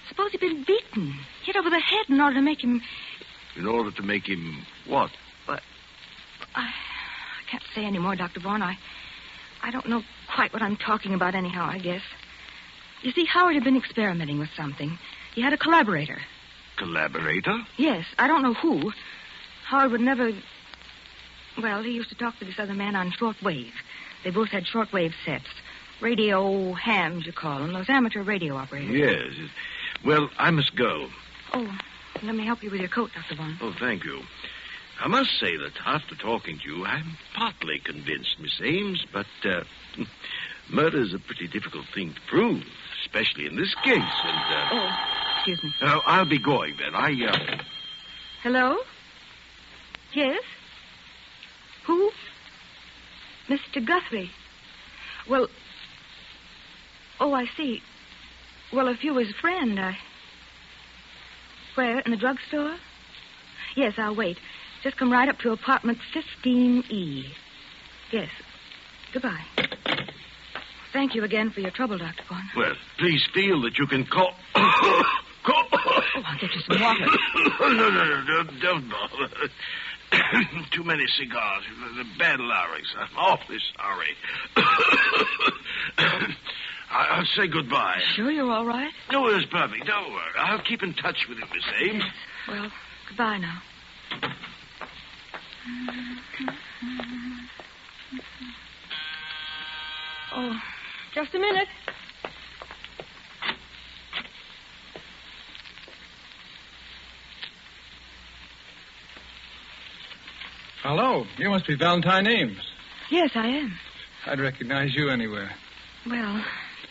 Suppose he'd been beaten, hit over the head in order to make him... In order to make him what? But I can't say any more, Dr. Vaughn. I don't know quite what I'm talking about anyhow, I guess. You see, Howard had been experimenting with something. He had a collaborator. Collaborator? Yes, I don't know who. Howard would never... Well, he used to talk to this other man on shortwave. They both had shortwave sets. Radio hams, you call them. Those amateur radio operators. Yes. Well, I must go. Oh, let me help you with your coat, Dr. Vaughn. Oh, thank you. I must say that after talking to you, I'm partly convinced, Miss Ames, but murder's a pretty difficult thing to prove, especially in this case, and... Oh, excuse me. I'll be going, then. Hello? Yes? Who? Mr. Guthrie. Well... Oh, I see. Well, if you was a friend, Where, in the drugstore? Yes, I'll wait. Just come right up to apartment 15E. Yes. Goodbye. thank you again for your trouble, Dr. Vaughn. Well, please feel that you can call... Oh, I'll get you some water. No, don't bother. Too many cigars. The bad larynx. I'm awfully sorry. I'll say goodbye. Sure you're all right? No, it's perfect. Don't worry. I'll keep in touch with you, Miss Ames. Yes. Well, goodbye now. Oh, just a minute. Hello. You must be Valentine Ames. Yes, I am. I'd recognize you anywhere. Well,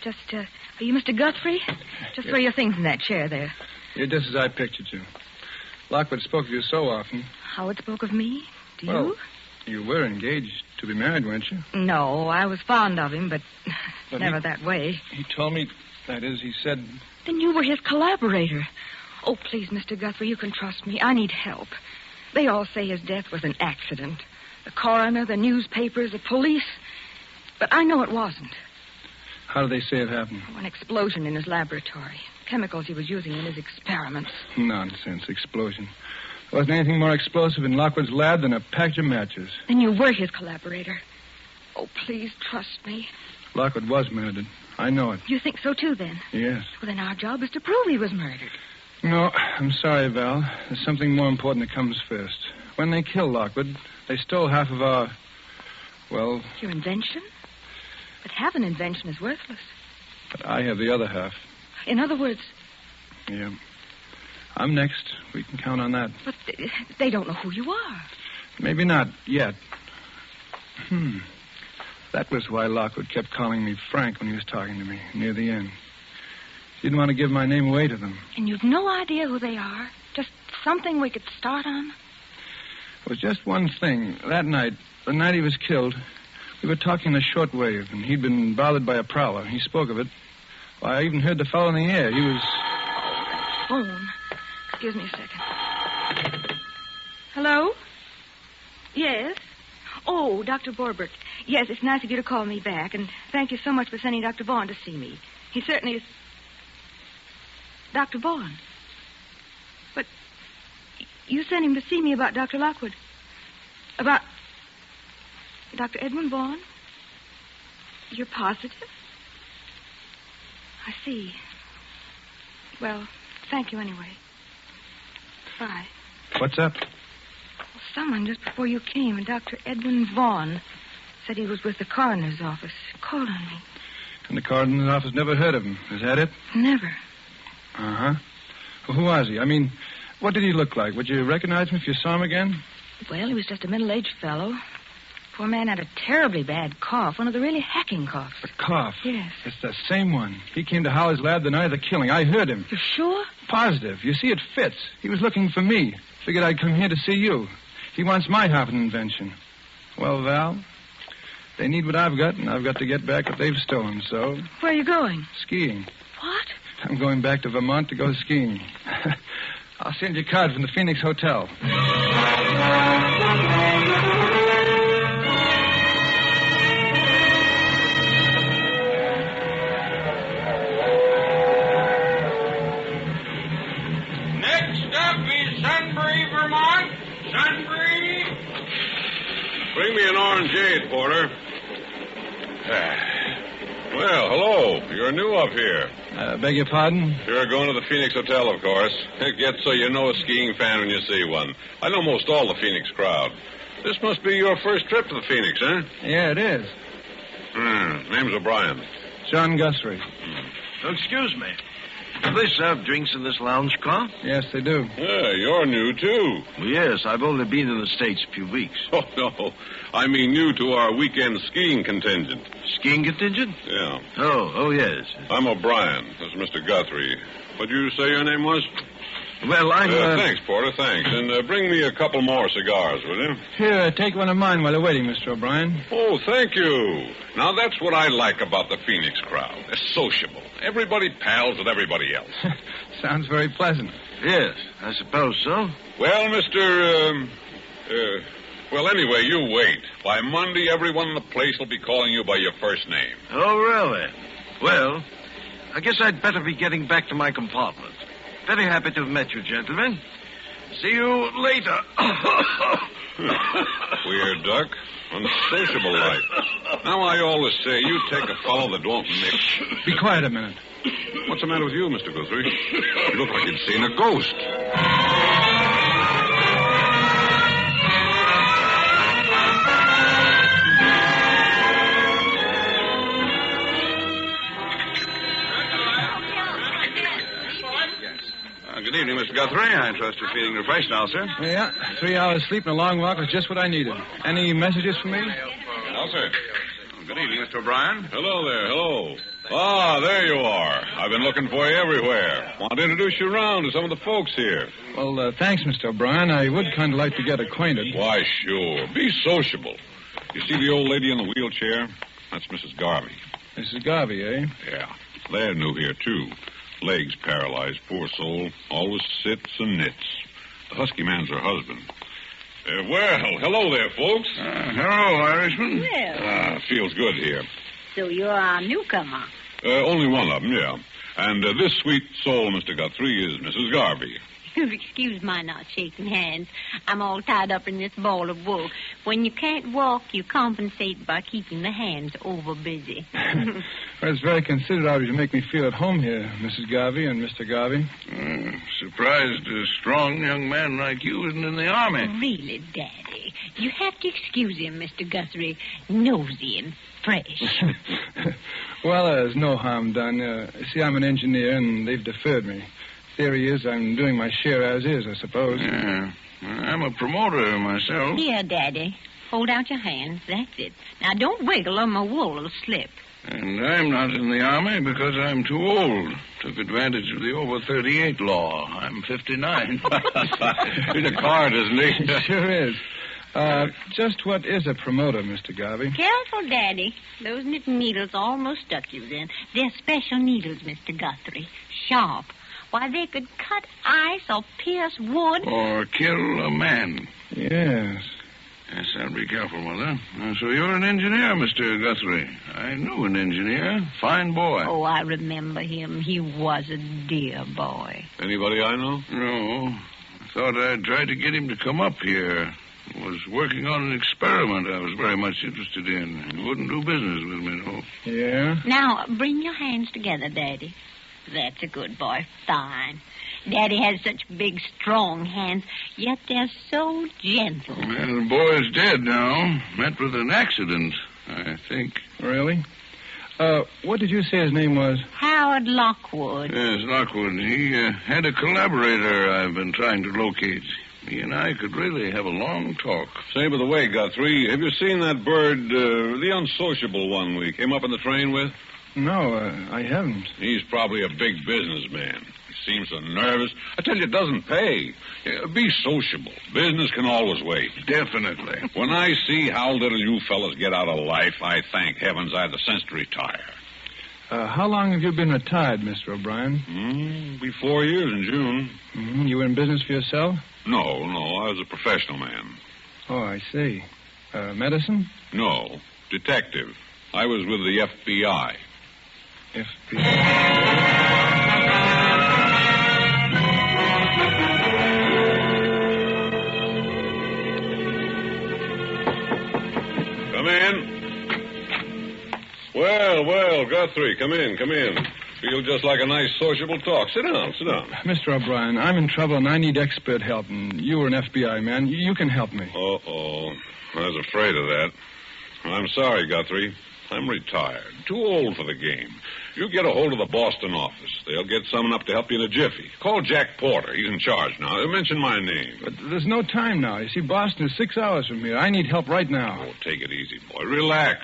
just, are you Mr. Guthrie? Just throw your things in that chair there. You're just as I pictured you. Lockwood spoke of you so often. Howard spoke of me? Do Well, you? You were engaged to be married, weren't you? No, I was fond of him, but never that way. He told me, that is, he said... Then you were his collaborator. Oh, please, Mr. Guthrie, you can trust me. I need help. They all say his death was an accident. The coroner, the newspapers, the police. But I know it wasn't. How do they say it happened? An explosion in his laboratory. Chemicals he was using in his experiments. Nonsense. Explosion. There wasn't anything more explosive in Lockwood's lab than a package of matches. Then you were his collaborator. Oh, please trust me. Lockwood was murdered. I know it. You think so, too, then? Yes. Well, then our job is to prove he was murdered. No, I'm sorry, Val. There's something more important that comes first. When they killed Lockwood, they stole half of our... well... Your invention? But half an invention is worthless. But I have the other half. In other words... Yeah. I'm next. We can count on that. But they don't know who you are. Maybe not yet. That was why Lockwood kept calling me Frank when he was talking to me near the end. He didn't want to give my name away to them. And you've no idea who they are? Just something we could start on? It was just one thing. That night, the night he was killed, we were talking in a shortwave, and he'd been bothered by a prowler. He spoke of it. Why, I even heard the fellow in the air. He was... Phone. Excuse me a second. Hello? Yes? Oh, Dr. Borbert. Yes, it's nice of you to call me back, and thank you so much for sending Dr. Vaughn to see me. He certainly is... Dr. Vaughn? But you sent him to see me about Dr. Lockwood. About Dr. Edwin Vaughn? You're positive? I see. Well, thank you anyway. Bye. What's up? Well, someone just before you came, Dr. Edwin Vaughn, said he was with the coroner's office. Called on me. And the coroner's office never heard of him. Is that it? Never. Uh-huh. Well, who was he? I mean, what did he look like? Would you recognize him if you saw him again? Well, he was just a middle-aged fellow. Poor man had a terribly bad cough, one of the really hacking coughs. A cough? Yes. It's the same one. He came to Howard's lab the night of the killing. I heard him. You're sure? Positive. You see, it fits. He was looking for me. Figured I'd come here to see you. He wants my half an invention. Well, Val, they need what I've got, and I've got to get back what they've stolen, so... Where are you going? Skiing. What? I'm going back to Vermont to go skiing. I'll send you a card from the Phoenix Hotel. Bring me an orangeade, Porter. Well, hello. You're new up here. Beg your pardon? You're going to the Phoenix Hotel, of course. Get so you know a skiing fan when you see one. I know most all the Phoenix crowd. This must be your first trip to the Phoenix, huh? Yeah, it is. Name's O'Brien. John Guthrie. Excuse me. Do they serve drinks in this lounge car? Yes, they do. Yeah, you're new, too. Well, yes, I've only been in the States a few weeks. Oh, no. I mean new to our weekend skiing contingent. Skiing contingent? Yeah. Oh, yes. I'm O'Brien. This is Mr. Guthrie. What'd you say your name was? Well, I'm... Thanks, Porter, thanks. And bring me a couple more cigars, will you? Here, take one of mine while you're waiting, Mr. O'Brien. Oh, thank you. Now, that's what I like about the Phoenix crowd. They're sociable. Everybody pals with everybody else. Sounds very pleasant. Yes, I suppose so. Well, Mr. Well, anyway, you wait. By Monday, everyone in the place will be calling you by your first name. Oh, really? Well, I guess I'd better be getting back to my compartment. Very happy to have met you, gentlemen. See you later. Queer duck. Unsociable like. Now, I always say, you take a fellow that won't mix. Be quiet a minute. What's the matter with you, Mr. Guthrie? You look like you'd seen a ghost. Good evening, Mr. Guthrie. I trust you're feeling refreshed now, sir. Yeah, 3 hours sleep and a long walk was just what I needed. Any messages for me? No, sir. Good evening, Mr. O'Brien. Hello there, hello. Ah, there you are. I've been looking for you everywhere. Want to introduce you around to some of the folks here. Well, thanks, Mr. O'Brien. I would kind of like to get acquainted. Why, sure. Be sociable. You see the old lady in the wheelchair? That's Mrs. Garvey. Mrs. Garvey, eh? Yeah. They're new here, too. Legs paralyzed, poor soul. Always sits and knits. The husky man's her husband. Well, hello there, folks. Hello, Irishman. Well, Feels good here. so you're our newcomer. Only one of them, yeah. And this sweet soul, Mr. Guthrie, is Mrs. Garvey. Excuse my not shaking hands. I'm all tied up in this ball of wool. When you can't walk, you compensate by keeping the hands over busy. Well, it's very considerate of you to make me feel at home here, Mrs. Garvey and Mr. Garvey. Surprised a strong young man like you isn't in the army. Really, Daddy, you have to excuse him, Mr. Guthrie. Nosy and fresh. Well, there's no harm done. See, I'm an engineer, and they've deferred me. Theory is I'm doing my share as is, I suppose. Yeah. I'm a promoter myself. Here, Daddy. Hold out your hands. That's it. Now, don't wiggle or my wool will slip. And I'm not in the army because I'm too old. Took advantage of the over 38 law. I'm 59. He's a card, isn't he? Sure is. Just what is a promoter, Mr. Garvey? Careful, Daddy. Those knitting needles almost stuck you then. They're special needles, Mr. Guthrie. Sharp. Why, they could cut ice or pierce wood. Or kill a man. Yes. Yes, I'll be careful, Mother. So you're an engineer, Mr. Guthrie. I knew an engineer. Fine boy. Oh, I remember him. He was a dear boy. Anybody I know? No. I thought I'd try to get him to come up here. Was working on an experiment I was very much interested in. He wouldn't do business with me, no. Yeah? Now, bring your hands together, Daddy. That's a good boy. Fine. Daddy has such big, strong hands, yet they're so gentle. Well, the boy's dead now. Met with an accident, I think. Really? What did you say his name was? Howard Lockwood. Yes, Lockwood. He had a collaborator I've been trying to locate. He and I could really have a long talk. Say, by the way, Guthrie, have you seen that bird, the unsociable one we came up in the train with? No, I haven't. He's probably a big businessman. He seems so nervous. I tell you, it doesn't pay. Be sociable. Business can always wait. Definitely. When I see how little you fellas get out of life, I thank heavens I had the sense to retire. How long have you been retired, Mr. O'Brien? Be 4 years in June. Mm-hmm. You were in business for yourself? No, I was a professional man. Oh, I see. Medicine? No, detective. I was with the FBI. Come in. Well, Guthrie, come in. Feel just like a nice sociable talk. Sit down. Mr. O'Brien, I'm in trouble and I need expert help, and you were an FBI man. You can help me. Uh-oh. I was afraid of that. I'm sorry, Guthrie. I'm retired. Too old for the game. You get a hold of the Boston office. They'll get someone up to help you in a jiffy. Call Jack Porter. He's in charge now. Mention my name. But there's no time now. You see, Boston is 6 hours from here. I need help right now. Oh, take it easy, boy. Relax.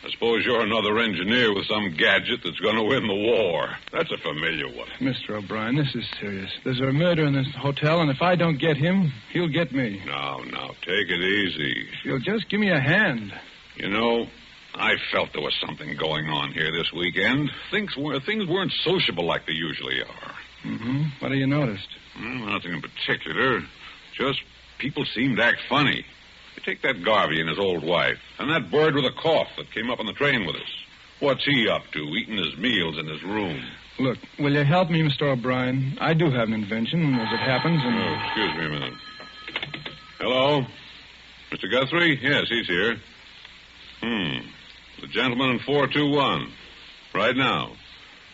I suppose you're another engineer with some gadget that's going to win the war. That's a familiar one. Mr. O'Brien, this is serious. There's a murder in this hotel, and if I don't get him, he'll get me. Now, take it easy. If you'll just give me a hand. You know, I felt there was something going on here this weekend. Things weren't sociable like they usually are. Mm-hmm. What have you noticed? Well, nothing in particular. Just people seemed to act funny. You take that Garvey and his old wife, and that bird with a cough that came up on the train with us. What's he up to, eating his meals in his room? Look, will you help me, Mr. O'Brien? I do have an invention, as it happens, and... Oh, excuse me a minute. Hello? Mr. Guthrie? Yes, he's here. The gentleman in 421. Right now.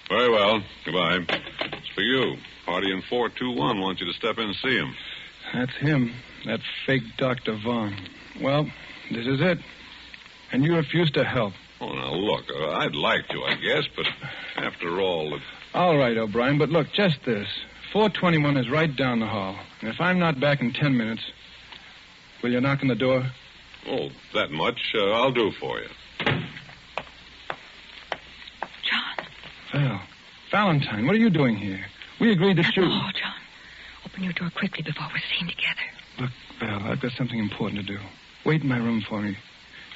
Very well. Goodbye. It's for you. Party in 421 wants you to step in and see him. That's him. That fake Dr. Vaughn. Well, this is it. And you refuse to help. Oh, now, look, I'd like to, I guess, but after all... All right, O'Brien, but look, just this. 421 is right down the hall. And if I'm not back in 10 minutes, will you knock on the door? Oh, that much I'll do for you. John. Val. Valentine, what are you doing here? We agreed that you... Oh, John. Open your door quickly before we're seen together. Look, Val, I've got something important to do. Wait in my room for me.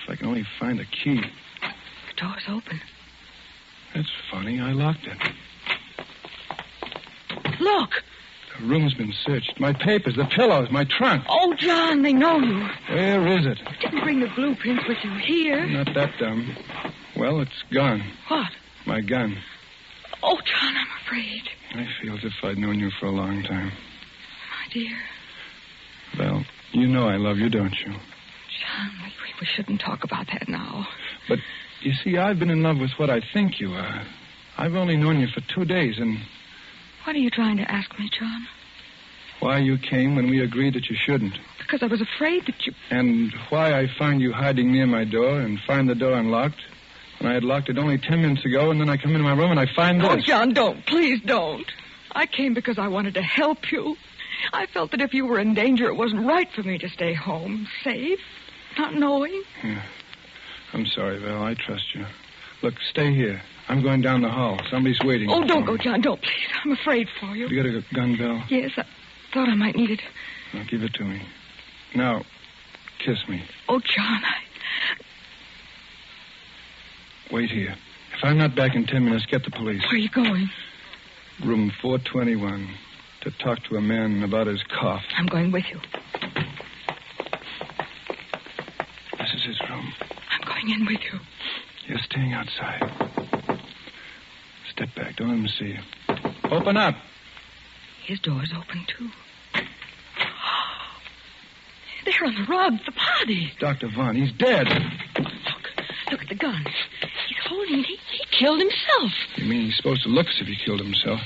If I can only find a key. The door's open. That's funny. I locked it. Look. The room's been searched. My papers, the pillows, my trunk. Oh, John, they know you. Where is it? You didn't bring the blueprints with you here. I'm not that dumb. Well, it's gone. What? My gun. Oh, John, I'm afraid. I feel as if I'd known you for a long time. My dear. Val, you know I love you, don't you? John, we shouldn't talk about that now. But, you see, I've been in love with what I think you are. I've only known you for 2 days, and... What are you trying to ask me, John? Why you came when we agreed that you shouldn't. Because I was afraid that you... And why I find you hiding near my door and find the door unlocked. And I had locked it only 10 minutes ago, and then I come into my room and I find this. Oh, John, don't. Please don't. I came because I wanted to help you. I felt that if you were in danger, it wasn't right for me to stay home, safe, not knowing. Yeah. I'm sorry, Val. I trust you. Look, stay here. I'm going down the hall. Somebody's waiting. Oh, don't go, John. Don't, please. I'm afraid for you. You got a gun, Val? Yes, I thought I might need it. Now, give it to me. Now, kiss me. Oh, John, Wait here. If I'm not back in 10 minutes, get the police. Where are you going? Room 421. To talk to a man about his cough. I'm going with you. This is his room. I'm going in with you. You're staying outside. Step back. Don't let him see you. Open up. His door's open, too. There on the rug, the body. Dr. Vaughn, he's dead. Look at the gun. He's holding it. He killed himself. You mean he's supposed to look as if he killed himself?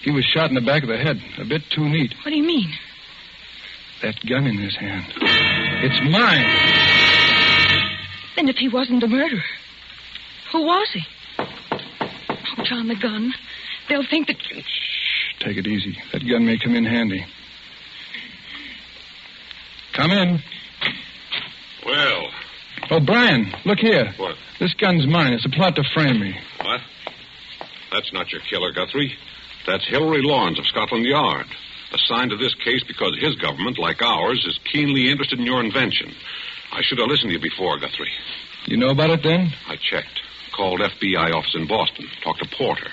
He was shot in the back of the head. A bit too neat. What do you mean? That gun in his hand. It's mine. Then if he wasn't the murderer, who was he? Oh, John, the gun. They'll think that... Shh, take it easy. That gun may come in handy. Come in. Well... O'Brien, look here. What? This gun's mine. It's a plot to frame me. What? That's not your killer, Guthrie. That's Hilary Lawrence of Scotland Yard, assigned to this case because his government, like ours, is keenly interested in your invention. I should have listened to you before, Guthrie. You know about it, then? I checked. Called FBI office in Boston. Talked to Porter.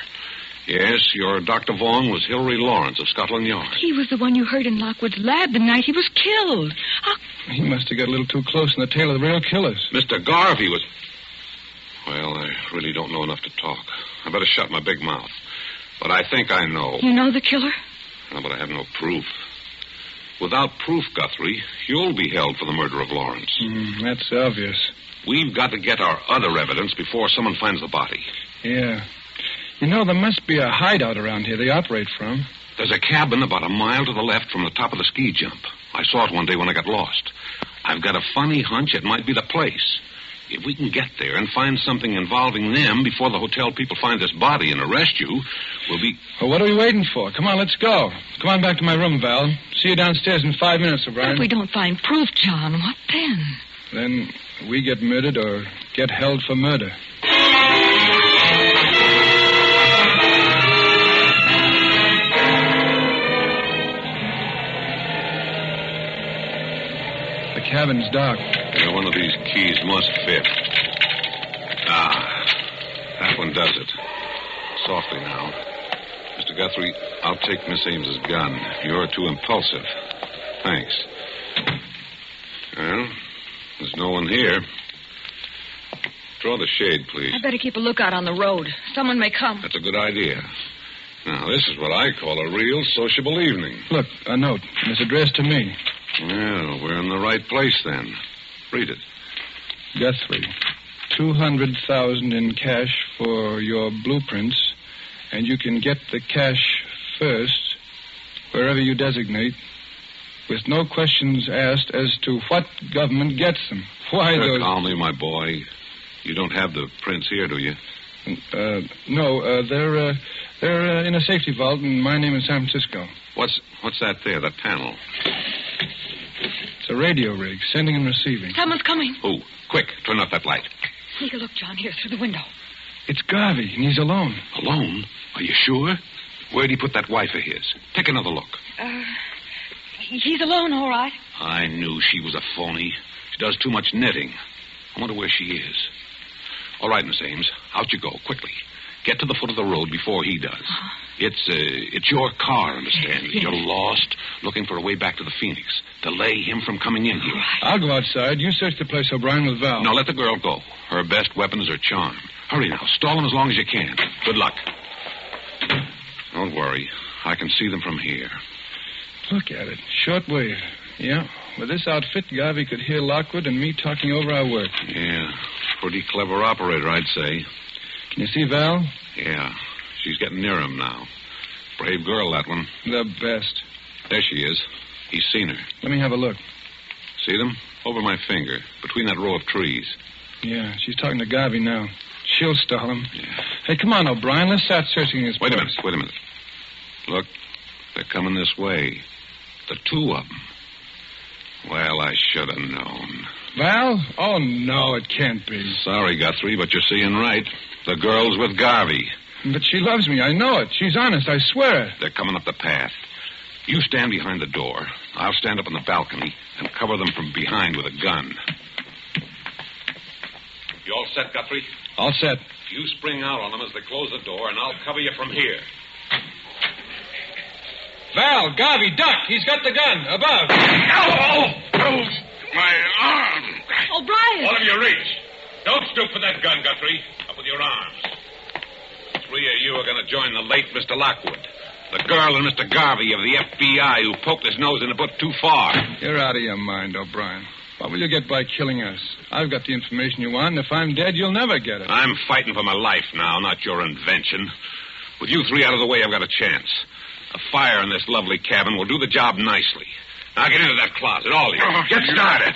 Yes, your Dr. Vaughn was Hilary Lawrence of Scotland Yard. He was the one you heard in Lockwood's lab the night he was killed. He must have got a little too close in the tail of the real killers. Mr. Garvey was... Well, I really don't know enough to talk. I better shut my big mouth. But I think I know. You know the killer? No, but I have no proof. Without proof, Guthrie, you'll be held for the murder of Lawrence. That's obvious. We've got to get our other evidence before someone finds the body. Yeah. You know, there must be a hideout around here they operate from. There's a cabin about a mile to the left from the top of the ski jump. I saw it one day when I got lost. I've got a funny hunch it might be the place. If we can get there and find something involving them before the hotel people find this body and arrest you, we'll be... Well, what are we waiting for? Come on, let's go. Come on back to my room, Val. See you downstairs in 5 minutes, O'Brien. But if we don't find proof, John, what then? Then we get murdered or get held for murder. The cabin's dark. Yeah, one of these keys must fit. That one does it. Softly now. Mr. Guthrie, I'll take Miss Ames's gun. You're too impulsive. Thanks. Well, There's no one here. Draw the shade, please. I better keep a lookout on the road. Someone may come. That's a good idea. Now, this is what I call a real sociable evening. Look, a note. It's addressed to me. Well, we're in the right place then. Read it. Guthrie, 200,000 in cash for your blueprints, and you can get the cash first, wherever you designate, with no questions asked as to what government gets them. Why those... Calmly, my boy. You don't have the prints here, do you? No, they're in a safety vault, and my name is San Francisco. What's that there, that panel? It's a radio rig, sending and receiving. Someone's coming. Who? Quick, turn off that light. Take a look, John, here through the window. It's Garvey, and he's alone. Alone? Are you sure? Where'd he put that wife of his? Take another look. He's alone, all right. I knew she was a phony. She does too much knitting. I wonder where she is. All right, Miss Ames, out you go, quickly. Get to the foot of the road before he does. It's your car, understand? Yes. You're lost, looking for a way back to the Phoenix. Delay him from coming in here. Right. I'll go outside. You search the place, O'Brien, with Val. No, let the girl go. Her best weapon is her charm. Hurry now. Stall him as long as you can. Good luck. Don't worry. I can see them from here. Look at it. Short wave. Yeah. With this outfit, Garvey could hear Lockwood and me talking over our work. Yeah. Pretty clever operator, I'd say. Can you see Val? Yeah. She's getting near him now. Brave girl, that one. The best. There she is. He's seen her. Let me have a look. See them? Over my finger, between that row of trees. Yeah, she's talking to Garvey now. She'll stall him. Yeah. Hey, come on, O'Brien. Let's start searching his place. Wait a minute. Look, they're coming this way. The two of them. Well, I should have known. Val? Oh, no, it can't be. Sorry, Guthrie, but you're seeing right. The girl's with Garvey. But she loves me. I know it. She's honest. I swear it. They're coming up the path. You stand behind the door. I'll stand up on the balcony and cover them from behind with a gun. You all set, Guthrie? All set. You spring out on them as they close the door, and I'll cover you from here. Val, Garvey, duck. He's got the gun. Above. Oh, my arm. O'Brien. All of you reach. Don't stoop for that gun, Guthrie. Up with your arms. 3 of you are going to join the late Mr. Lockwood. The girl and Mr. Garvey of the FBI who poked his nose in the book too far. You're out of your mind, O'Brien. What will you get by killing us? I've got the information you want, and if I'm dead, you'll never get it. I'm fighting for my life now, not your invention. With you three out of the way, I've got a chance. A fire in this lovely cabin will do the job nicely. Now get into that closet, all of you. Get started.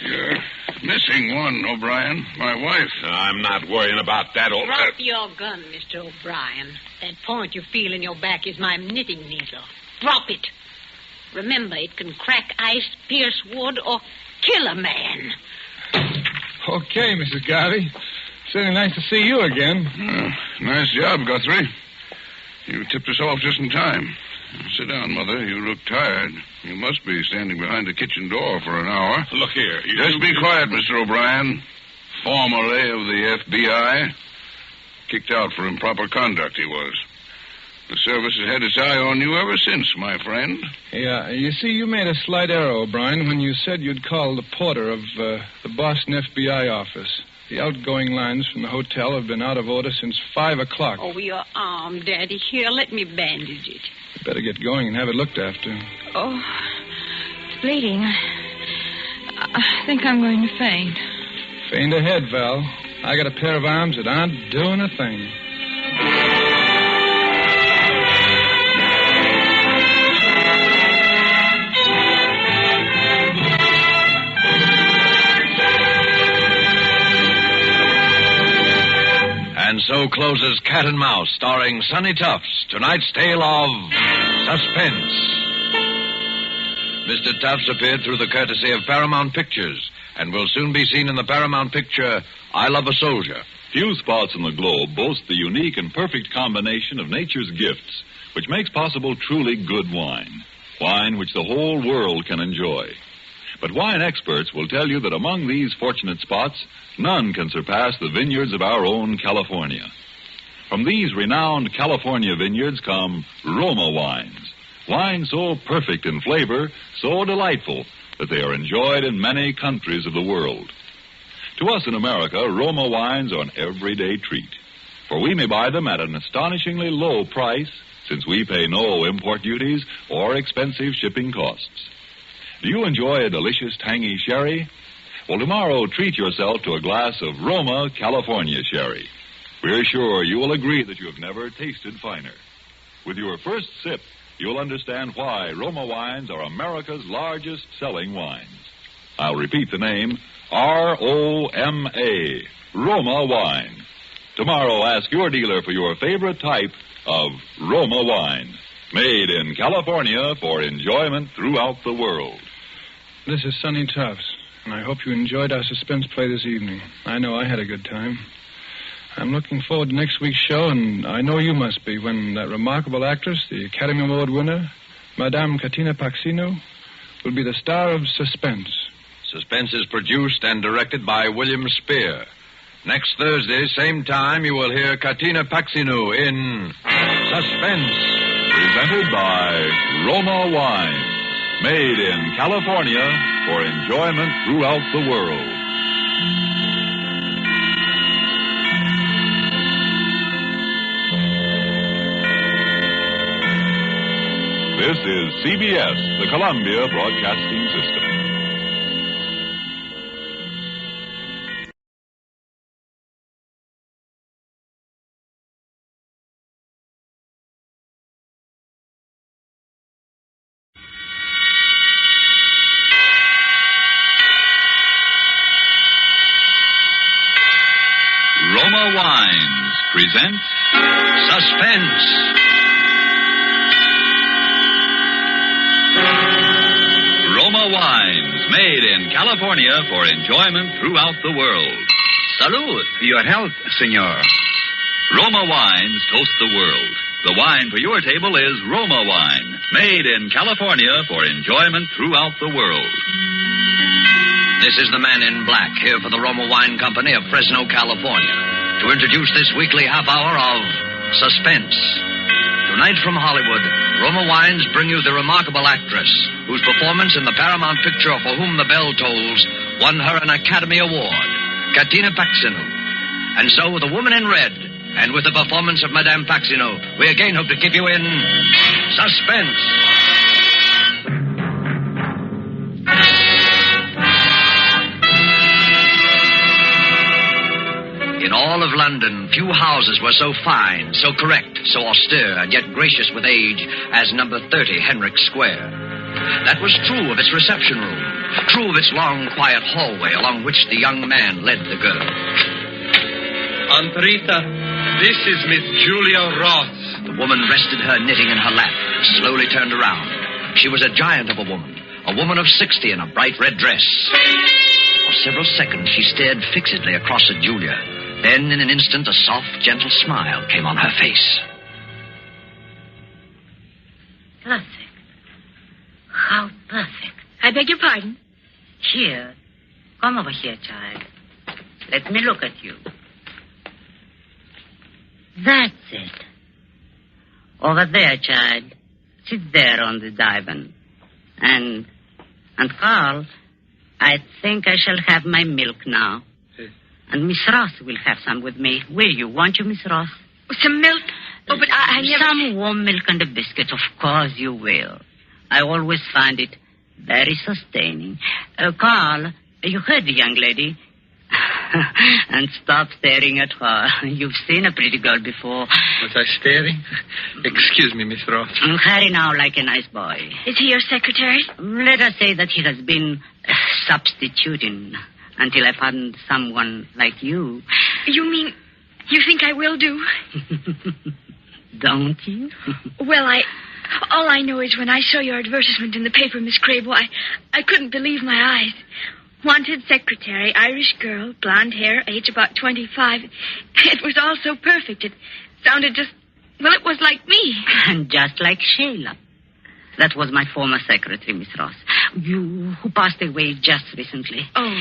You're missing one, O'Brien. My wife. I'm not worrying about that old... Drop your gun, Mr. O'Brien. That point you feel in your back is my knitting needle. Drop it. Remember, it can crack ice, pierce wood, or kill a man. Okay, Mrs. Garvey. Certainly nice to see you again. Nice job, Guthrie. You tipped us off just in time. Sit down, Mother. You look tired. You must be standing behind the kitchen door for an hour. Look here. Just be quiet, Mr. O'Brien. Formerly of the FBI. Kicked out for improper conduct, he was. The service has had its eye on you ever since, my friend. Yeah, you see, you made a slight error, O'Brien, when you said you'd call the porter of the Boston FBI office. The outgoing lines from the hotel have been out of order since 5 o'clock. Oh, your arm, Daddy. Here, let me bandage it. You better get going and have it looked after. Oh, it's bleeding. I think I'm going to faint. Faint ahead, Val. I got a pair of arms that aren't doing a thing. And so closes Cat and Mouse, starring Sonny Tufts, tonight's tale of Suspense. Mr. Tufts appeared through the courtesy of Paramount Pictures and will soon be seen in the Paramount picture, I Love a Soldier. Few spots in the globe boast the unique and perfect combination of nature's gifts, which makes possible truly good wine. Wine which the whole world can enjoy. But wine experts will tell you that among these fortunate spots, none can surpass the vineyards of our own California. From these renowned California vineyards come Roma wines. Wines so perfect in flavor, so delightful, that they are enjoyed in many countries of the world. To us in America, Roma wines are an everyday treat, for we may buy them at an astonishingly low price since we pay no import duties or expensive shipping costs. Do you enjoy a delicious tangy sherry? Well, tomorrow treat yourself to a glass of Roma California sherry. We're sure you will agree that you have never tasted finer. With your first sip, you'll understand why Roma wines are America's largest selling wines. I'll repeat the name, R-O-M-A, Roma wine. Tomorrow, ask your dealer for your favorite type of Roma wine, made in California for enjoyment throughout the world. This is Sonny Tufts, and I hope you enjoyed our suspense play this evening. I know I had a good time. I'm looking forward to next week's show, and I know you must be, when that remarkable actress, the Academy Award winner, Madame Katina Paxino, will be the star of Suspense. Suspense is produced and directed by William Spear. Next Thursday, same time, you will hear Katina Paxino in Suspense. Presented by Roma Wine, made in California for enjoyment throughout the world. This is CBS, the Columbia Broadcasting System. Roma Wines present Suspense. Roma Wines, made in California for enjoyment throughout the world. Salud. Your health, senor. Roma Wines toast the world. The wine for your table is Roma Wine, made in California for enjoyment throughout the world. This is the man in black, here for the Roma Wine Company of Fresno, California, to introduce this weekly half hour of Suspense. Tonight from Hollywood, Roma Wines bring you the remarkable actress whose performance in the Paramount picture For Whom the Bell Tolls won her an Academy Award, Katina Paxino. And so, with The Woman in Red, and with the performance of Madame Paxino, we again hope to keep you in suspense. In all of London, few houses were so fine, so correct, so austere, and yet gracious with age as number 30 Henrik Square. That was true of its reception room, true of its long, quiet hallway along which the young man led the girl. Aunt Rita, this is Miss Julia Ross. The woman rested her knitting in her lap and slowly turned around. She was a giant of a woman of 60 in a bright red dress. For several seconds, she stared fixedly across at Julia. Then, in an instant, a soft, gentle smile came on her face. Perfect. How perfect. I beg your pardon? Here. Come over here, child. Let me look at you. That's it. Over there, child. Sit there on the divan. And Carl, I think I shall have my milk now. And Miss Ross will have some with me. Will you? Won't you, Miss Ross? Some milk? Oh, but I never... Some warm milk and a biscuit. Of course you will. I always find it very sustaining. Carl, you heard the young lady. And stop staring at her. You've seen a pretty girl before. Was I staring? Excuse me, Miss Ross. Hurry now like a nice boy. Is he your secretary? Let us say that he has been substituting until I found someone like you. You mean you think I will do? Don't you? Well, all I know is when I saw your advertisement in the paper, Miss Crable, I couldn't believe my eyes. Wanted secretary, Irish girl, blonde hair, age about 25. It was all so perfect. It sounded just, well, it was like me. And just like Sheila. That was my former secretary, Miss Ross. You, who passed away just recently. Oh.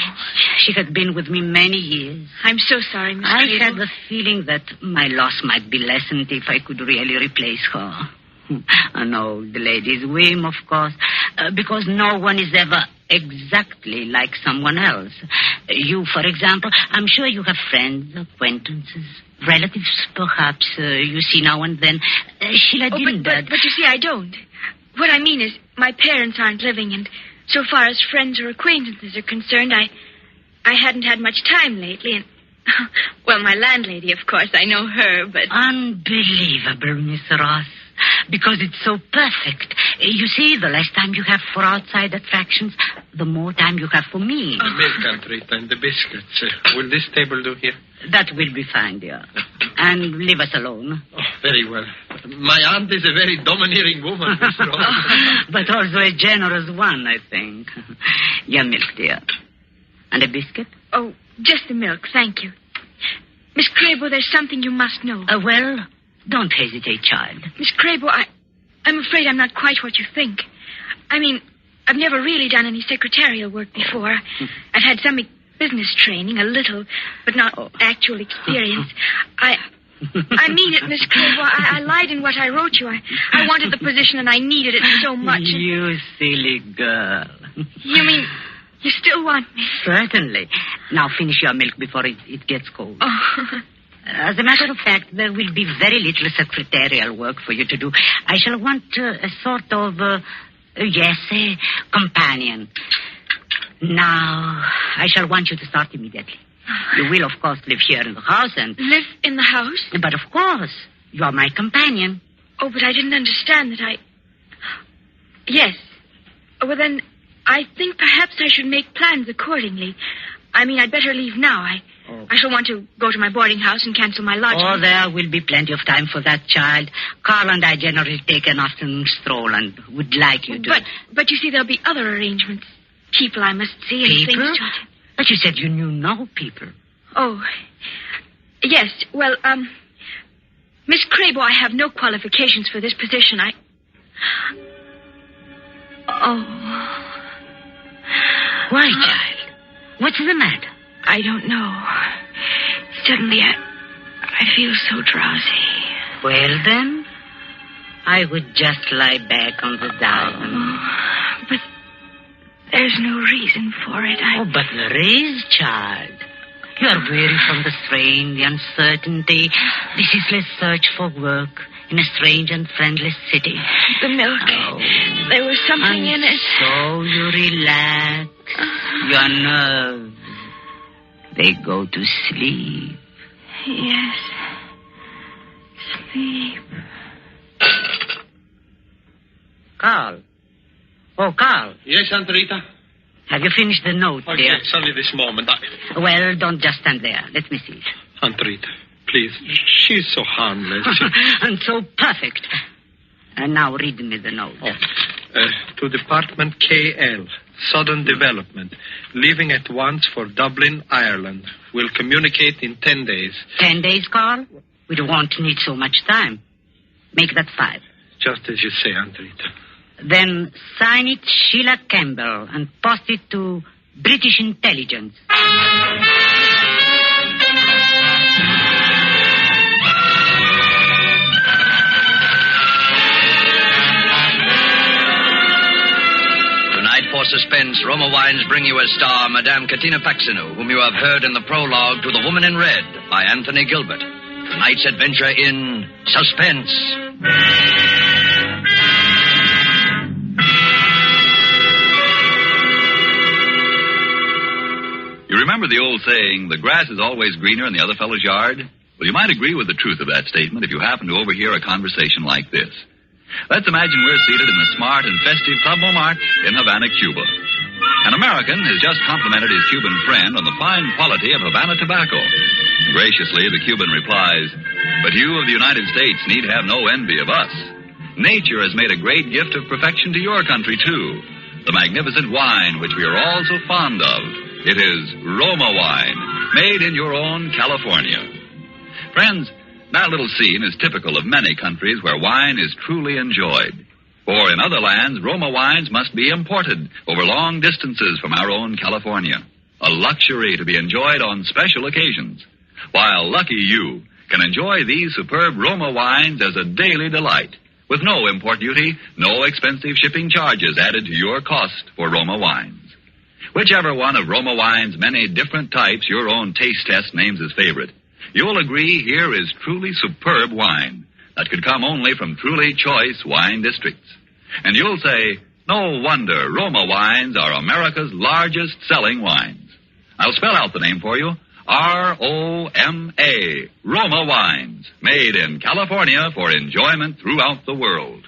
She had been with me many years. I'm so sorry, Miss I Crable. had the feeling that my loss might be lessened if I could really replace her. An old lady's whim, of course, because no one is ever exactly like someone else. You, for example, I'm sure you have friends, acquaintances, relatives, perhaps, you see now and then. Sheila didn't. But you see, I don't. What I mean is, my parents aren't living, and so far as friends or acquaintances are concerned, I hadn't had much time lately, and... Well, my landlady, of course, I know her, but... Unbelievable, Miss Ross. Because it's so perfect. You see, the less time you have for outside attractions, the more time you have for me. The milk, Antrita, and the biscuits. Will this table do here? That will be fine, dear. And leave us alone. Oh, very well. My aunt is a very domineering woman, Miss Ross. But also a generous one, I think. Your milk, dear. And a biscuit? Oh, just the milk, thank you. Miss Crabo, there's something you must know. Well, don't hesitate, child. Miss Crabo, I'm afraid I'm not quite what you think. I mean, I've never really done any secretarial work before. I've had some business training, a little, but not actual experience. I mean it, Miss Crabo. I lied in what I wrote you. I wanted the position and I needed it so much. You silly girl. You mean... You still want me? Certainly. Now finish your milk before it gets cold. Oh. As a matter of fact, there will be very little secretarial work for you to do. I shall want a sort of, a companion. Now, I shall want you to start immediately. You will, of course, live here in the house and... Live in the house? But, of course, you are my companion. Oh, but I didn't understand that Yes. Well, then... I think perhaps I should make plans accordingly. I mean, I'd better leave now. I shall want to go to my boarding house and cancel my lodging. Oh, there will be plenty of time for that, child. Carl and I generally take an afternoon stroll and would like you to... But you see, there'll be other arrangements. People I must see and people? things... But you said you knew no people. Oh, yes. Well, Miss Crabo, I have no qualifications for this position. Oh... Why, child? What's the matter? I don't know. Suddenly, I feel so drowsy. Well, then, I would just lie back on the divan. Oh, but there's no reason for it. But there is, child. You are weary from the strain, the uncertainty, the ceaseless search for work in a strange and friendless city. The milk. Oh. There was something in it. So you relax. Your nerves, they go to sleep. Yes. Sleep. Carl. Oh, Carl. Yes, Aunt Rita? Have you finished the note, dear? Yes, only this moment. Well, don't just stand there. Let me see it. Aunt Rita, please. She's so harmless. And so perfect. And now read me the note. To Department KL, Southern Development. Leaving at once for Dublin, Ireland. Will communicate in 10 days. 10 days, Carl? We won't need so much time. Make that 5. Just as you say, Aunt Rita. Then sign it Sheila Campbell and post it to British Intelligence. Tonight for Suspense, Roma Wines bring you as star Madame Katina Paxino, whom you have heard in the prologue to The Woman in Red by Anthony Gilbert. Tonight's adventure in Suspense. You remember the old saying, the grass is always greener in the other fellow's yard? Well, you might agree with the truth of that statement if you happen to overhear a conversation like this. Let's imagine we're seated in the smart and festive Club Montmartre in Havana, Cuba. An American has just complimented his Cuban friend on the fine quality of Havana tobacco. Graciously, the Cuban replies, "But you of the United States need have no envy of us. Nature has made a great gift of perfection to your country, too. The magnificent wine which we are all so fond of. It is Roma wine, made in your own California." Friends, that little scene is typical of many countries where wine is truly enjoyed. For in other lands, Roma wines must be imported over long distances from our own California. A luxury to be enjoyed on special occasions. While lucky you can enjoy these superb Roma wines as a daily delight, with no import duty, no expensive shipping charges added to your cost for Roma wines. Whichever one of Roma wine's many different types your own taste test names as favorite, you'll agree here is truly superb wine that could come only from truly choice wine districts. And you'll say, no wonder Roma wines are America's largest selling wines. I'll spell out the name for you. R-O-M-A, Roma Wines, made in California for enjoyment throughout the world.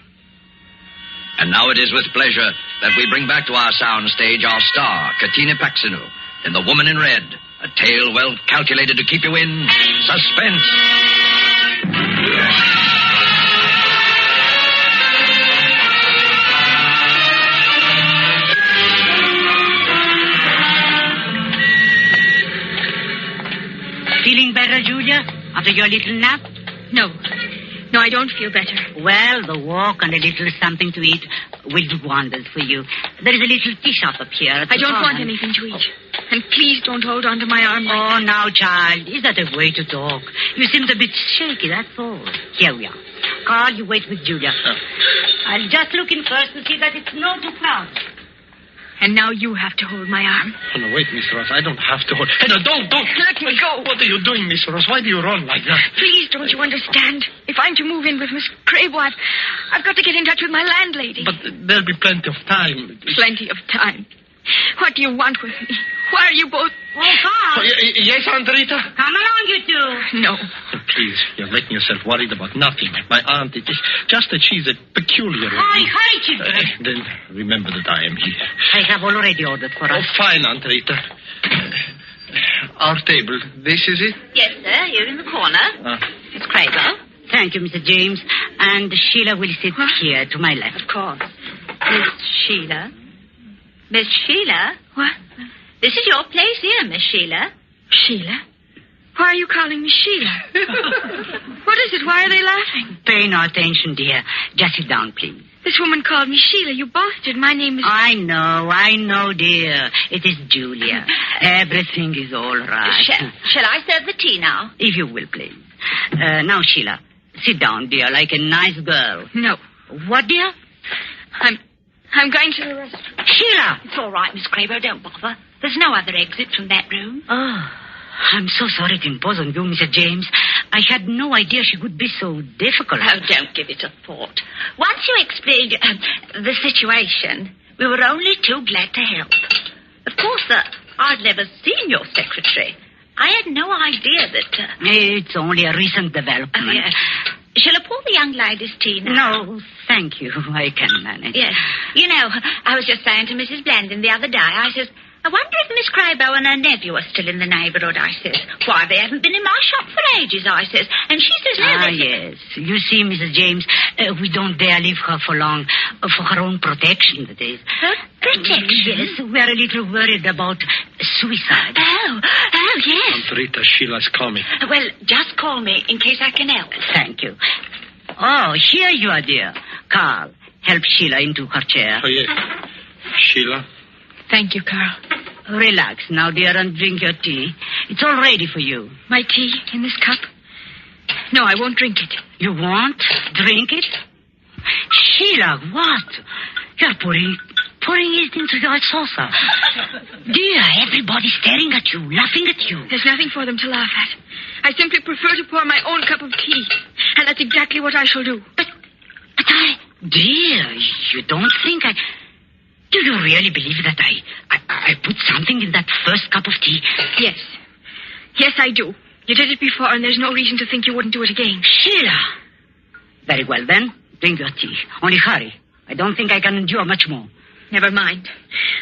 And now it is with pleasure that we bring back to our sound stage our star, Katina Paxinu, in The Woman in Red, a tale well calculated to keep you in suspense. Feeling better, Julia, after your little nap? No. No, I don't feel better. Well, the walk and a little something to eat will do wonders for you. There is a little tea shop up here. I don't want anything to eat. And please don't hold on to my arm like that. Now, child, is that a way to talk? You seemed a bit shaky, that's all. Here we are. Carl, you wait with Julia. I'll just look in first to see that it's not too crowded. And now you have to hold my arm. Oh, no, wait, Miss Ross. I don't have to hold... Hey, no, don't. Let me go. What are you doing, Miss Ross? Why do you run like that? Please, don't you understand? If I'm to move in with Miss Crable, I've got to get in touch with my landlady. But there'll be plenty of time. Plenty of time. What do you want with me? Why are you both... Oh, Carl! Yes, Aunt Rita? Come along, you two. No. Oh, please, you're making yourself worried about nothing. My aunt, it is just that she's a peculiar... Hurry, children. Then remember that I am here. I have already ordered for us. Oh, fine, Aunt Rita. Our table, this is it? Yes, sir. You're in the corner. Miss Crable. Thank you, Mr. James. And Sheila will sit here to my left. Of course. Miss Sheila. Miss Sheila? What? This is your place here, Miss Sheila. Sheila? Why are you calling me Sheila? What is it? Why are they laughing? Pay no attention, dear. Just sit down, please. This woman called me Sheila. You both did. My name is... I know, dear. It is Julia. Everything is all right. Shall I serve the tea now? If you will, please. Now, Sheila, sit down, dear, like a nice girl. No. What, dear? I'm going to the restaurant. Sheila! It's all right, Miss Crable. Don't bother. There's no other exit from that room. Oh, I'm so sorry to impose on you, Mr. James. I had no idea she would be so difficult. Oh, don't give it a thought. Once you explained the situation, we were only too glad to help. Of course, I'd never seen your secretary. I had no idea that... It's only a recent development. Yes. Shall I pour the young lady's tea now? No, thank you. I can manage. Yes. You know, I was just saying to Mrs. Blandon the other day, I says, I wonder if Miss Crabo and her nephew are still in the neighbourhood, I says. Why, they haven't been in my shop for ages, I says. And she says, no. Yes. You see, Mrs. James, we don't dare leave her for long. For her own protection, that is. Her protection? Yes, we're a little worried about suicide. Oh, yes. Aunt Rita, Sheila's coming. Well, just call me in case I can help. Thank you. Oh, here you are, dear. Carl, help Sheila into her chair. Oh, yes. Sheila? Thank you, Carl. Relax now, dear, and drink your tea. It's all ready for you. My tea in this cup? No, I won't drink it. You won't drink it? Sheila, what? You're pouring it into your saucer. Dear, everybody's staring at you, laughing at you. There's nothing for them to laugh at. I simply prefer to pour my own cup of tea. And that's exactly what I shall do. But dear, you don't think I... Do you really believe that I put something in that first cup of tea? Yes. Yes, I do. You did it before, and there's no reason to think you wouldn't do it again. Sheila! Very well, then. Drink your tea. Only hurry. I don't think I can endure much more. Never mind.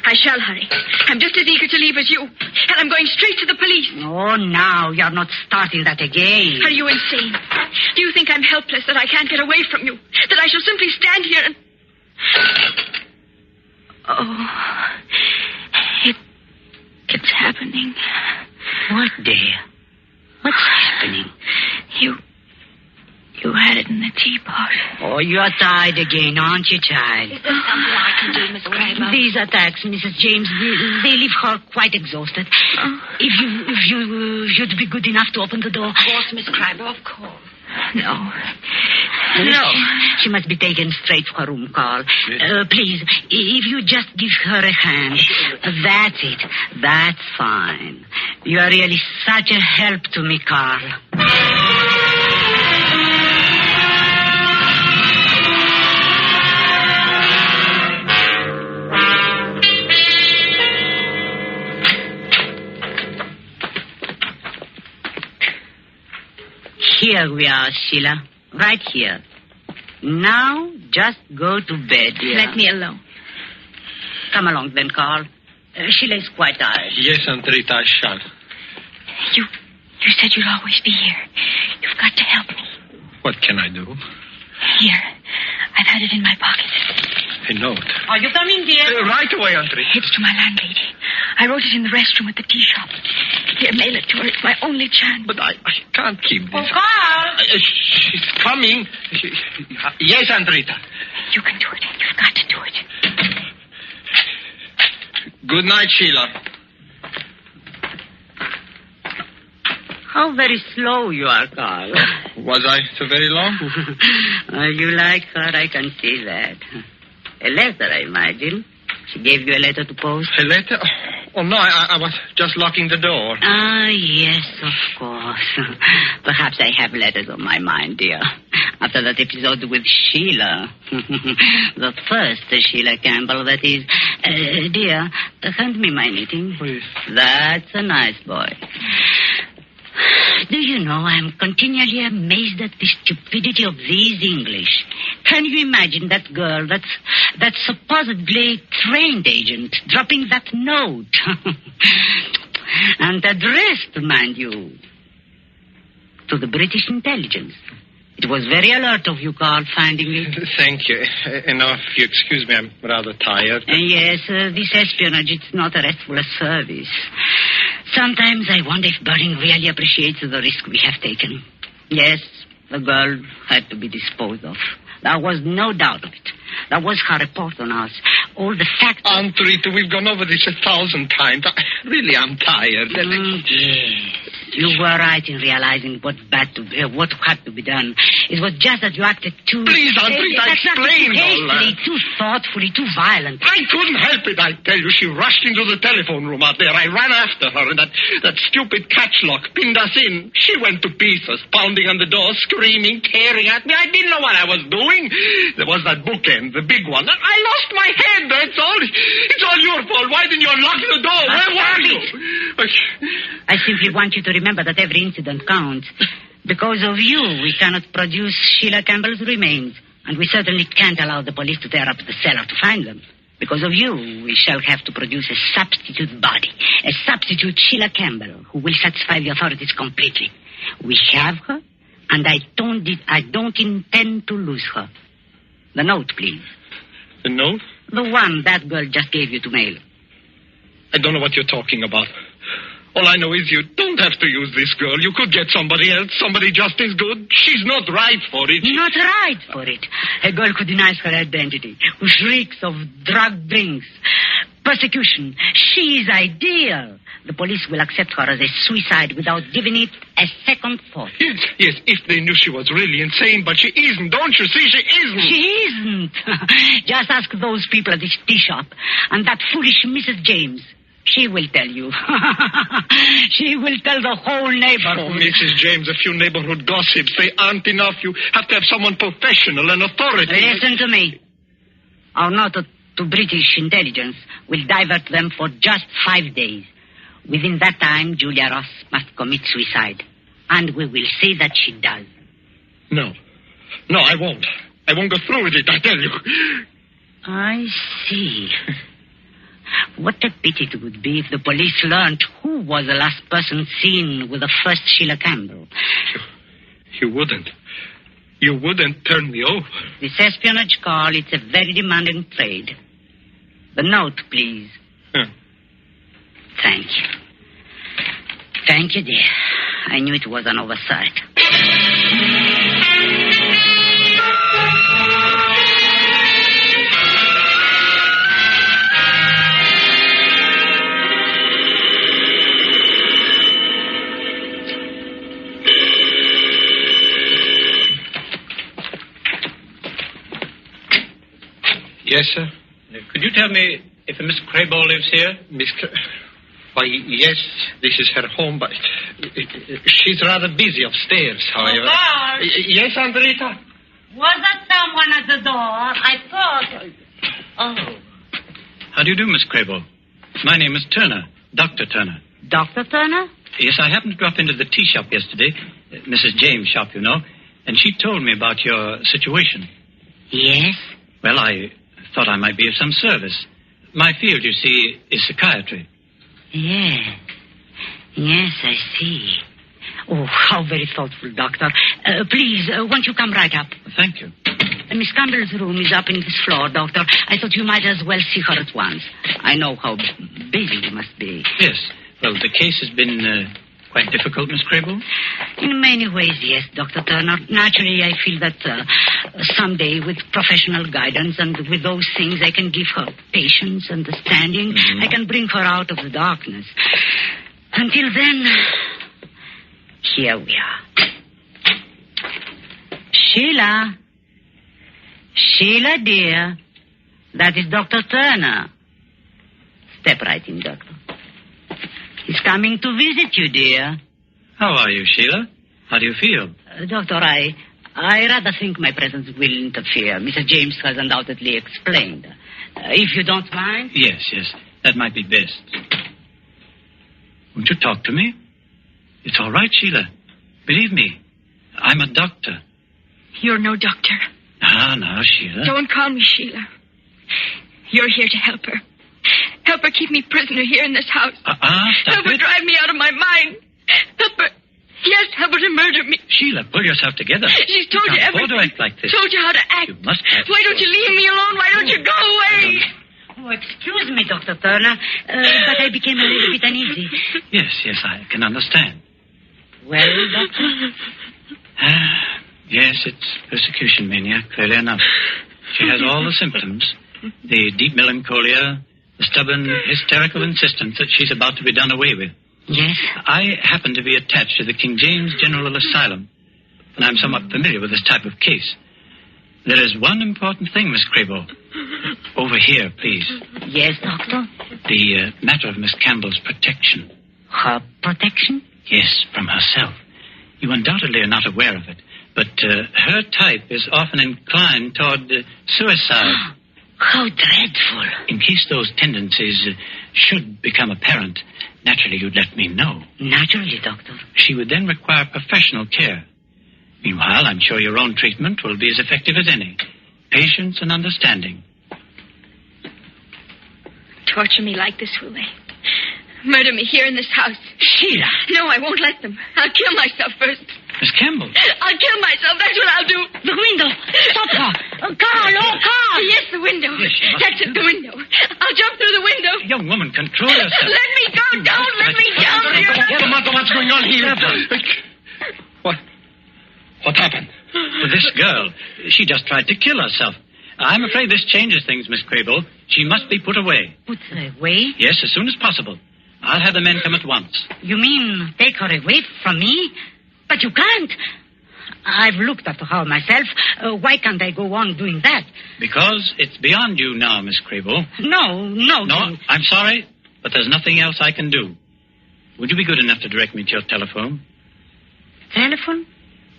I shall hurry. I'm just as eager to leave as you. And I'm going straight to the police. Oh, now, you're not starting that again. Are you insane? Do you think I'm helpless, that I can't get away from you? That I shall simply stand here and... Oh, it's happening. What, dear? What's happening? You had it in the teapot. Oh, you're tired again, aren't you, child? Is there something I can do, Miss Crable? These attacks, Mrs. James, they leave her quite exhausted. If you'd be good enough to open the door. Of course, Miss Crable, of course. No. No. She must be taken straight for her room, Carl. Please, if you just give her a hand. That's it. That's fine. You are really such a help to me, Carl. Here we are, Sheila. Right here. Now, just go to bed, dear. Let me alone. Come along then, Carl. Sheila is quite tired. Yes, Aunt Rita, I shall. You said you'd always be here. You've got to help me. What can I do? Here. I've had it in my pocket. A note. Are you coming, dear? Right away, Aunt Rita. It's to my landlady. I wrote it in the restroom at the tea shop. Here, mail it to her. It's my only chance. But I can't keep this. Oh, Carl! She's coming. Yes, Aunt Rita. You can do it. You've got to do it. Good night, Sheila. How very slow you are, Carl. Was I so very long? You like her, I can see that. A letter, I imagine. She gave you a letter to post? A letter? Oh, no, I was just locking the door. Ah, yes, of course. Perhaps I have letters on my mind, dear. After that episode with Sheila. The first Sheila Campbell, that is. Dear, hand me my knitting. Please. That's a nice boy. Do you know, I'm continually amazed at the stupidity of these English. Can you imagine that girl, that supposedly trained agent, dropping that note? And addressed, mind you, to the British intelligence. It was very alert of you, Carl, finding it. Thank you. Now, if you excuse me, I'm rather tired. Yes, this espionage, it's not a restful service. Sometimes I wonder if Bering really appreciates the risk we have taken. Yes, the girl had to be disposed of. There was no doubt of it. That was her report on us. All the facts... Aunt Rita, we've gone over this 1,000 times. I'm tired. Yes. You were right in realizing what had to be done. It was just that you acted too... Please, Aunt Rita, explain too all that. hastily, too thoughtfully, too violent. I couldn't help it, I tell you. She rushed into the telephone room out there. I ran after her, and that stupid catch lock pinned us in. She went to pieces, pounding on the door, screaming, tearing at me. I didn't know what I was doing. There was that bookend, the big one. I lost my head, that's all. It's all your fault. Why didn't you unlock the door? Where were you? I simply want you to remember that every incident counts. Because of you, we cannot produce Sheila Campbell's remains. And we certainly can't allow the police to tear up the cellar to find them. Because of you, we shall have to produce a substitute body. A substitute Sheila Campbell, who will satisfy the authorities completely. We have her, and I don't intend to lose her. The note, please. The note? The one that girl just gave you to mail. I don't know what you're talking about. All I know is you don't have to use this girl. You could get somebody else, somebody just as good. She's not right for it. Not right for it. A girl who denies her identity, who shrieks of drug drinks, persecution. She is ideal. The police will accept her as a suicide without giving it a second thought. Yes, if they knew she was really insane, but she isn't. Don't you see? She isn't. She isn't. Just ask those people at this tea shop and that foolish Mrs. James. She will tell you. She will tell the whole neighborhood. Oh, Mrs. James, a few neighborhood gossips, they aren't enough. You have to have someone professional and authority. Listen to me. Our note to British intelligence will divert them for just 5 days. Within that time, Julia Ross must commit suicide. And we will see that she does. No, I won't. I won't go through with it, I tell you. I see. What a pity it would be if the police learned who was the last person seen with the first Sheila Campbell. You wouldn't. You wouldn't turn me over. This espionage, Carl, it's a very demanding trade. The note, please. Thank you. Thank you, dear. I knew it was an oversight. Yes, sir. Could you tell me if a Miss Crable lives here? Why, yes, this is her home, but she's rather busy upstairs, however. Carl! Yes, Andrita? Was there someone at the door? I thought... Oh. How do you do, Miss Crable? My name is Turner, Dr. Turner. Dr. Turner? Yes, I happened to drop into the tea shop yesterday, Mrs. James' shop, you know, and she told me about your situation. Yes? Well, I thought I might be of some service. My field, you see, is psychiatry. Yes. Yes, I see. Oh, how very thoughtful, Doctor. Please, won't you come right up? Thank you. Miss Campbell's room is up in this floor, Doctor. I thought you might as well see her at once. I know how busy you must be. Yes. Well, the case has been quite difficult, Miss Crable. In many ways, yes, Dr. Turner. Naturally, I feel that someday, with professional guidance and with those things, I can give her patience, understanding. Mm-hmm. I can bring her out of the darkness. Until then, here we are. Sheila. Sheila, dear. That is Dr. Turner. Step right in, Doctor. He's coming to visit you, dear. How are you, Sheila? How do you feel? Doctor, I rather think my presence will interfere. Mrs. James has undoubtedly explained. If you don't mind. Yes. That might be best. Won't you talk to me? It's all right, Sheila. Believe me, I'm a doctor. You're no doctor. No, Sheila. Don't call me Sheila. You're here to help her. Help her keep me prisoner here in this house. Stop help her drive me out of my mind. Help her. Yes, help her to murder me. Sheila, pull yourself together. She's told you everything. To act like this. Told you how to act. You must act. Why don't you leave me alone? Why don't you go away? Oh, excuse me, Dr. Turner, but I became a little bit uneasy. Yes, I can understand. Well, Doctor? Yes, it's persecution mania, clearly enough. She has all the symptoms. The deep melancholia, the stubborn, hysterical insistence that she's about to be done away with. Yes? I happen to be attached to the King James General Asylum, and I'm somewhat familiar with this type of case. There is one important thing, Miss Crable. Over here, please. Yes, Doctor? The matter of Miss Campbell's protection. Her protection? Yes, from herself. You undoubtedly are not aware of it, but her type is often inclined toward suicide. How dreadful. In case those tendencies should become apparent, naturally you'd let me know. Naturally, Doctor. She would then require professional care. Meanwhile, I'm sure your own treatment will be as effective as any. Patience and understanding. Torture me like this, will they? Murder me here in this house. Sheila! No, I won't let them. I'll kill myself first. Miss Campbell! I'll kill myself. That's what I'll do. The window! Stop her! Carl! Yes, the window. Yes, that's it, the window. I'll jump through the window. Young woman, control yourself. Let me go. Don't let me down. What's going on here? What happened? This girl, she just tried to kill herself. I'm afraid this changes things, Miss Crable. She must be put away. Put away? Yes, as soon as possible. I'll have the men come at once. You mean take her away from me? But you can't. I've looked after her myself. Why can't I go on doing that? Because it's beyond you now, Miss Crable. No. No, I'm sorry, but there's nothing else I can do. Would you be good enough to direct me to your telephone? Telephone?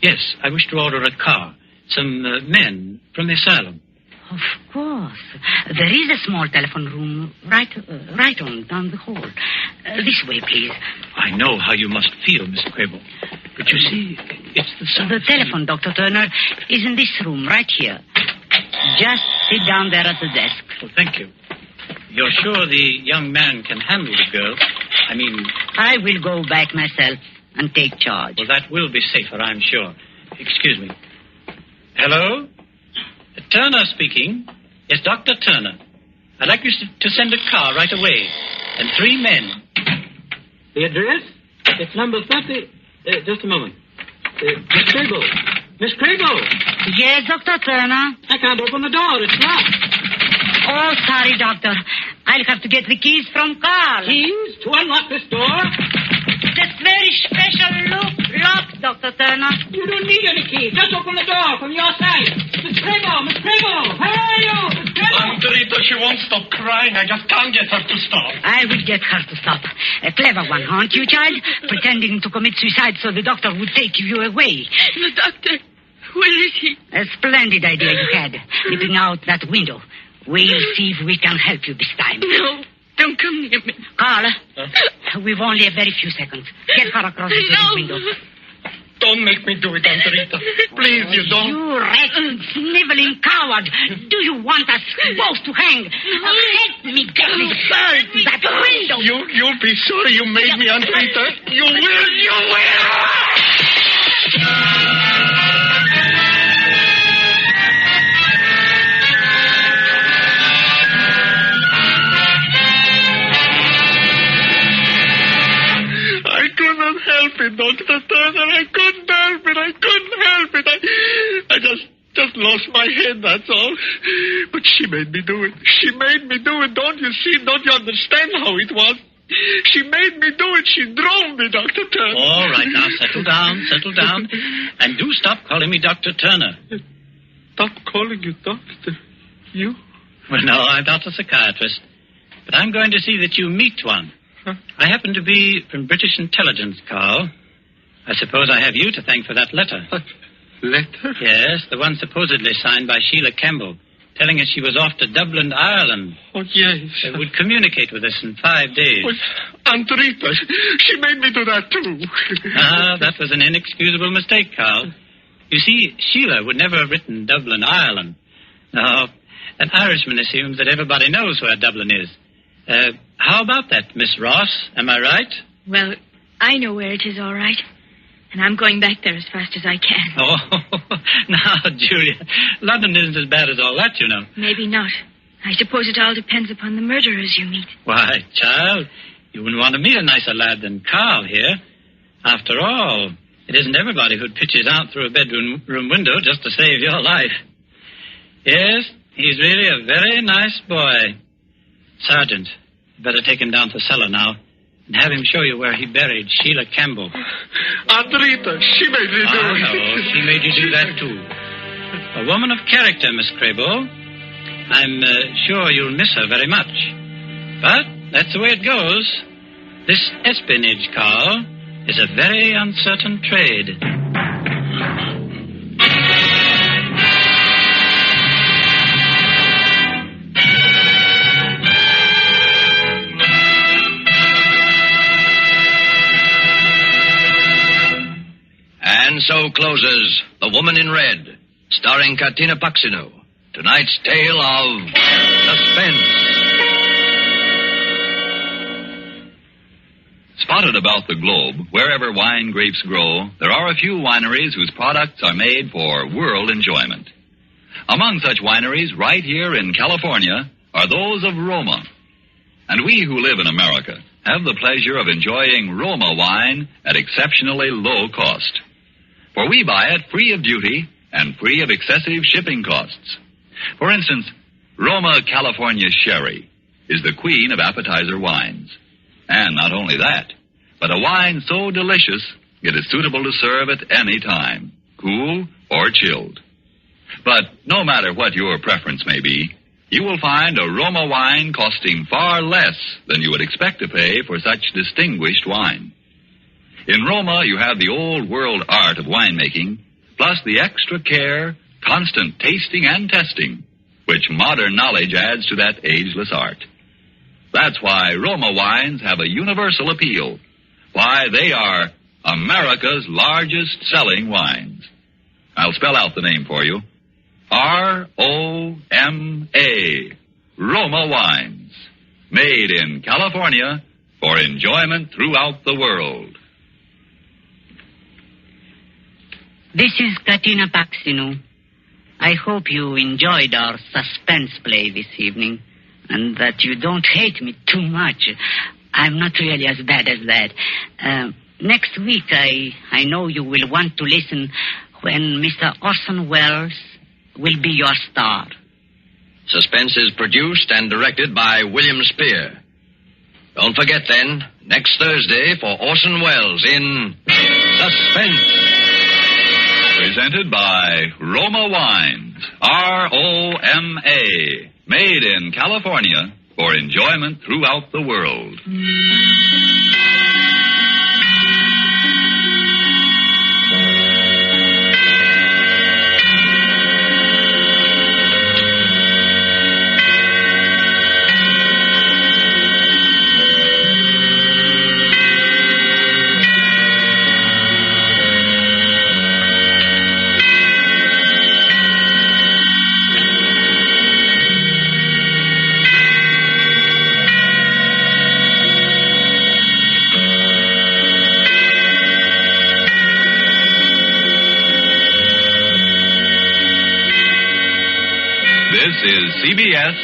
Yes, I wish to order a car. Some men from the asylum. Of course. There is a small telephone room right on down the hall. This way, please. I know how you must feel, Miss Crable. But you see, it's the sort The telephone, Dr. Turner, is in this room, right here. Just sit down there at the desk. Well, thank you. You're sure the young man can handle the girl? I will go back myself and take charge. Well, that will be safer, I'm sure. Excuse me. Hello? Turner speaking. Yes, Dr. Turner. I'd like you to send a car right away. And 3 men. The address? It's number 30... just a moment. Miss Crable. Miss Crable! Yes, Dr. Turner? I can't open the door. It's locked. Oh, sorry, Doctor. I'll have to get the keys from Carl. Keys? To unlock this door? This very special lock, Dr. Turner. You don't need any key. Just open the door from your side. Miss Crable! Where are you? Miss Crable! won't stop crying. I just can't get her to stop. I will get her to stop. A clever one, aren't you, child? Pretending to commit suicide so the doctor would take you away. The doctor, where is he? A splendid idea you had, leaping out that window. We'll see if we can help you this time. No, don't come near me. Carl, we've only a very few seconds. Get her across the window. Don't make me do it, Aunt Rita. Please, you don't. You wretched, sniveling coward. Do you want us both to hang? Help me get this girl to that window. You'll be sorry you made me, Aunt Rita. You will. I couldn't help it, Dr. Turner. I couldn't help it. I just lost my head, that's all. But she made me do it. Don't you see? Don't you understand how it was? She made me do it. She drove me, Dr. Turner. All right, now, settle down. And do stop calling me Dr. Turner. Stop calling you doctor? You? Well, no, I'm not a psychiatrist. But I'm going to see that you meet one. Huh? I happen to be from British intelligence, Carl. I suppose I have you to thank for that letter. Letter? Yes, the one supposedly signed by Sheila Campbell, telling us she was off to Dublin, Ireland. Oh, yes. They would communicate with us in 5 days. Well, Aunt Rita, she made me do that, too. That was an inexcusable mistake, Carl. You see, Sheila would never have written Dublin, Ireland. No, an Irishman assumes that everybody knows where Dublin is. How about that, Miss Ross? Am I right? Well, I know where it is, all right. And I'm going back there as fast as I can. Oh, now, Julia, London isn't as bad as all that, you know. Maybe not. I suppose it all depends upon the murderers you meet. Why, child, you wouldn't want to meet a nicer lad than Carl here. After all, it isn't everybody who pitches out through a bedroom window just to save your life. Yes, he's really a very nice boy. Sergeant, you better take him down to the cellar now and have him show you where he buried Sheila Campbell. Aunt Rita, she made me do it. No, she made you do that, too. A woman of character, Miss Crable. I'm sure you'll miss her very much. But that's the way it goes. This espionage, Carl, is a very uncertain trade. And so closes The Woman in Red, starring Katina Paxino. Tonight's tale of Suspense. Spotted about the globe, wherever wine grapes grow, there are a few wineries whose products are made for world enjoyment. Among such wineries, right here in California, are those of Roma. And we who live in America have the pleasure of enjoying Roma wine at exceptionally low cost. For we buy it free of duty and free of excessive shipping costs. For instance, Roma California Sherry is the queen of appetizer wines. And not only that, but a wine so delicious it is suitable to serve at any time, cool or chilled. But no matter what your preference may be, you will find a Roma wine costing far less than you would expect to pay for such distinguished wine. In Roma, you have the old-world art of winemaking, plus the extra care, constant tasting and testing, which modern knowledge adds to that ageless art. That's why Roma wines have a universal appeal, why they are America's largest selling wines. I'll spell out the name for you. R-O-M-A, Roma Wines, made in California for enjoyment throughout the world. This is Katina Paxino. I hope you enjoyed our suspense play this evening, and that you don't hate me too much. I'm not really as bad as that. Next week, I know you will want to listen when Mr. Orson Welles will be your star. Suspense is produced and directed by William Spear. Don't forget, then, next Thursday for Orson Welles in Suspense. Presented by Roma Wines, R-O-M-A, Made in California for enjoyment throughout the world. This is CBS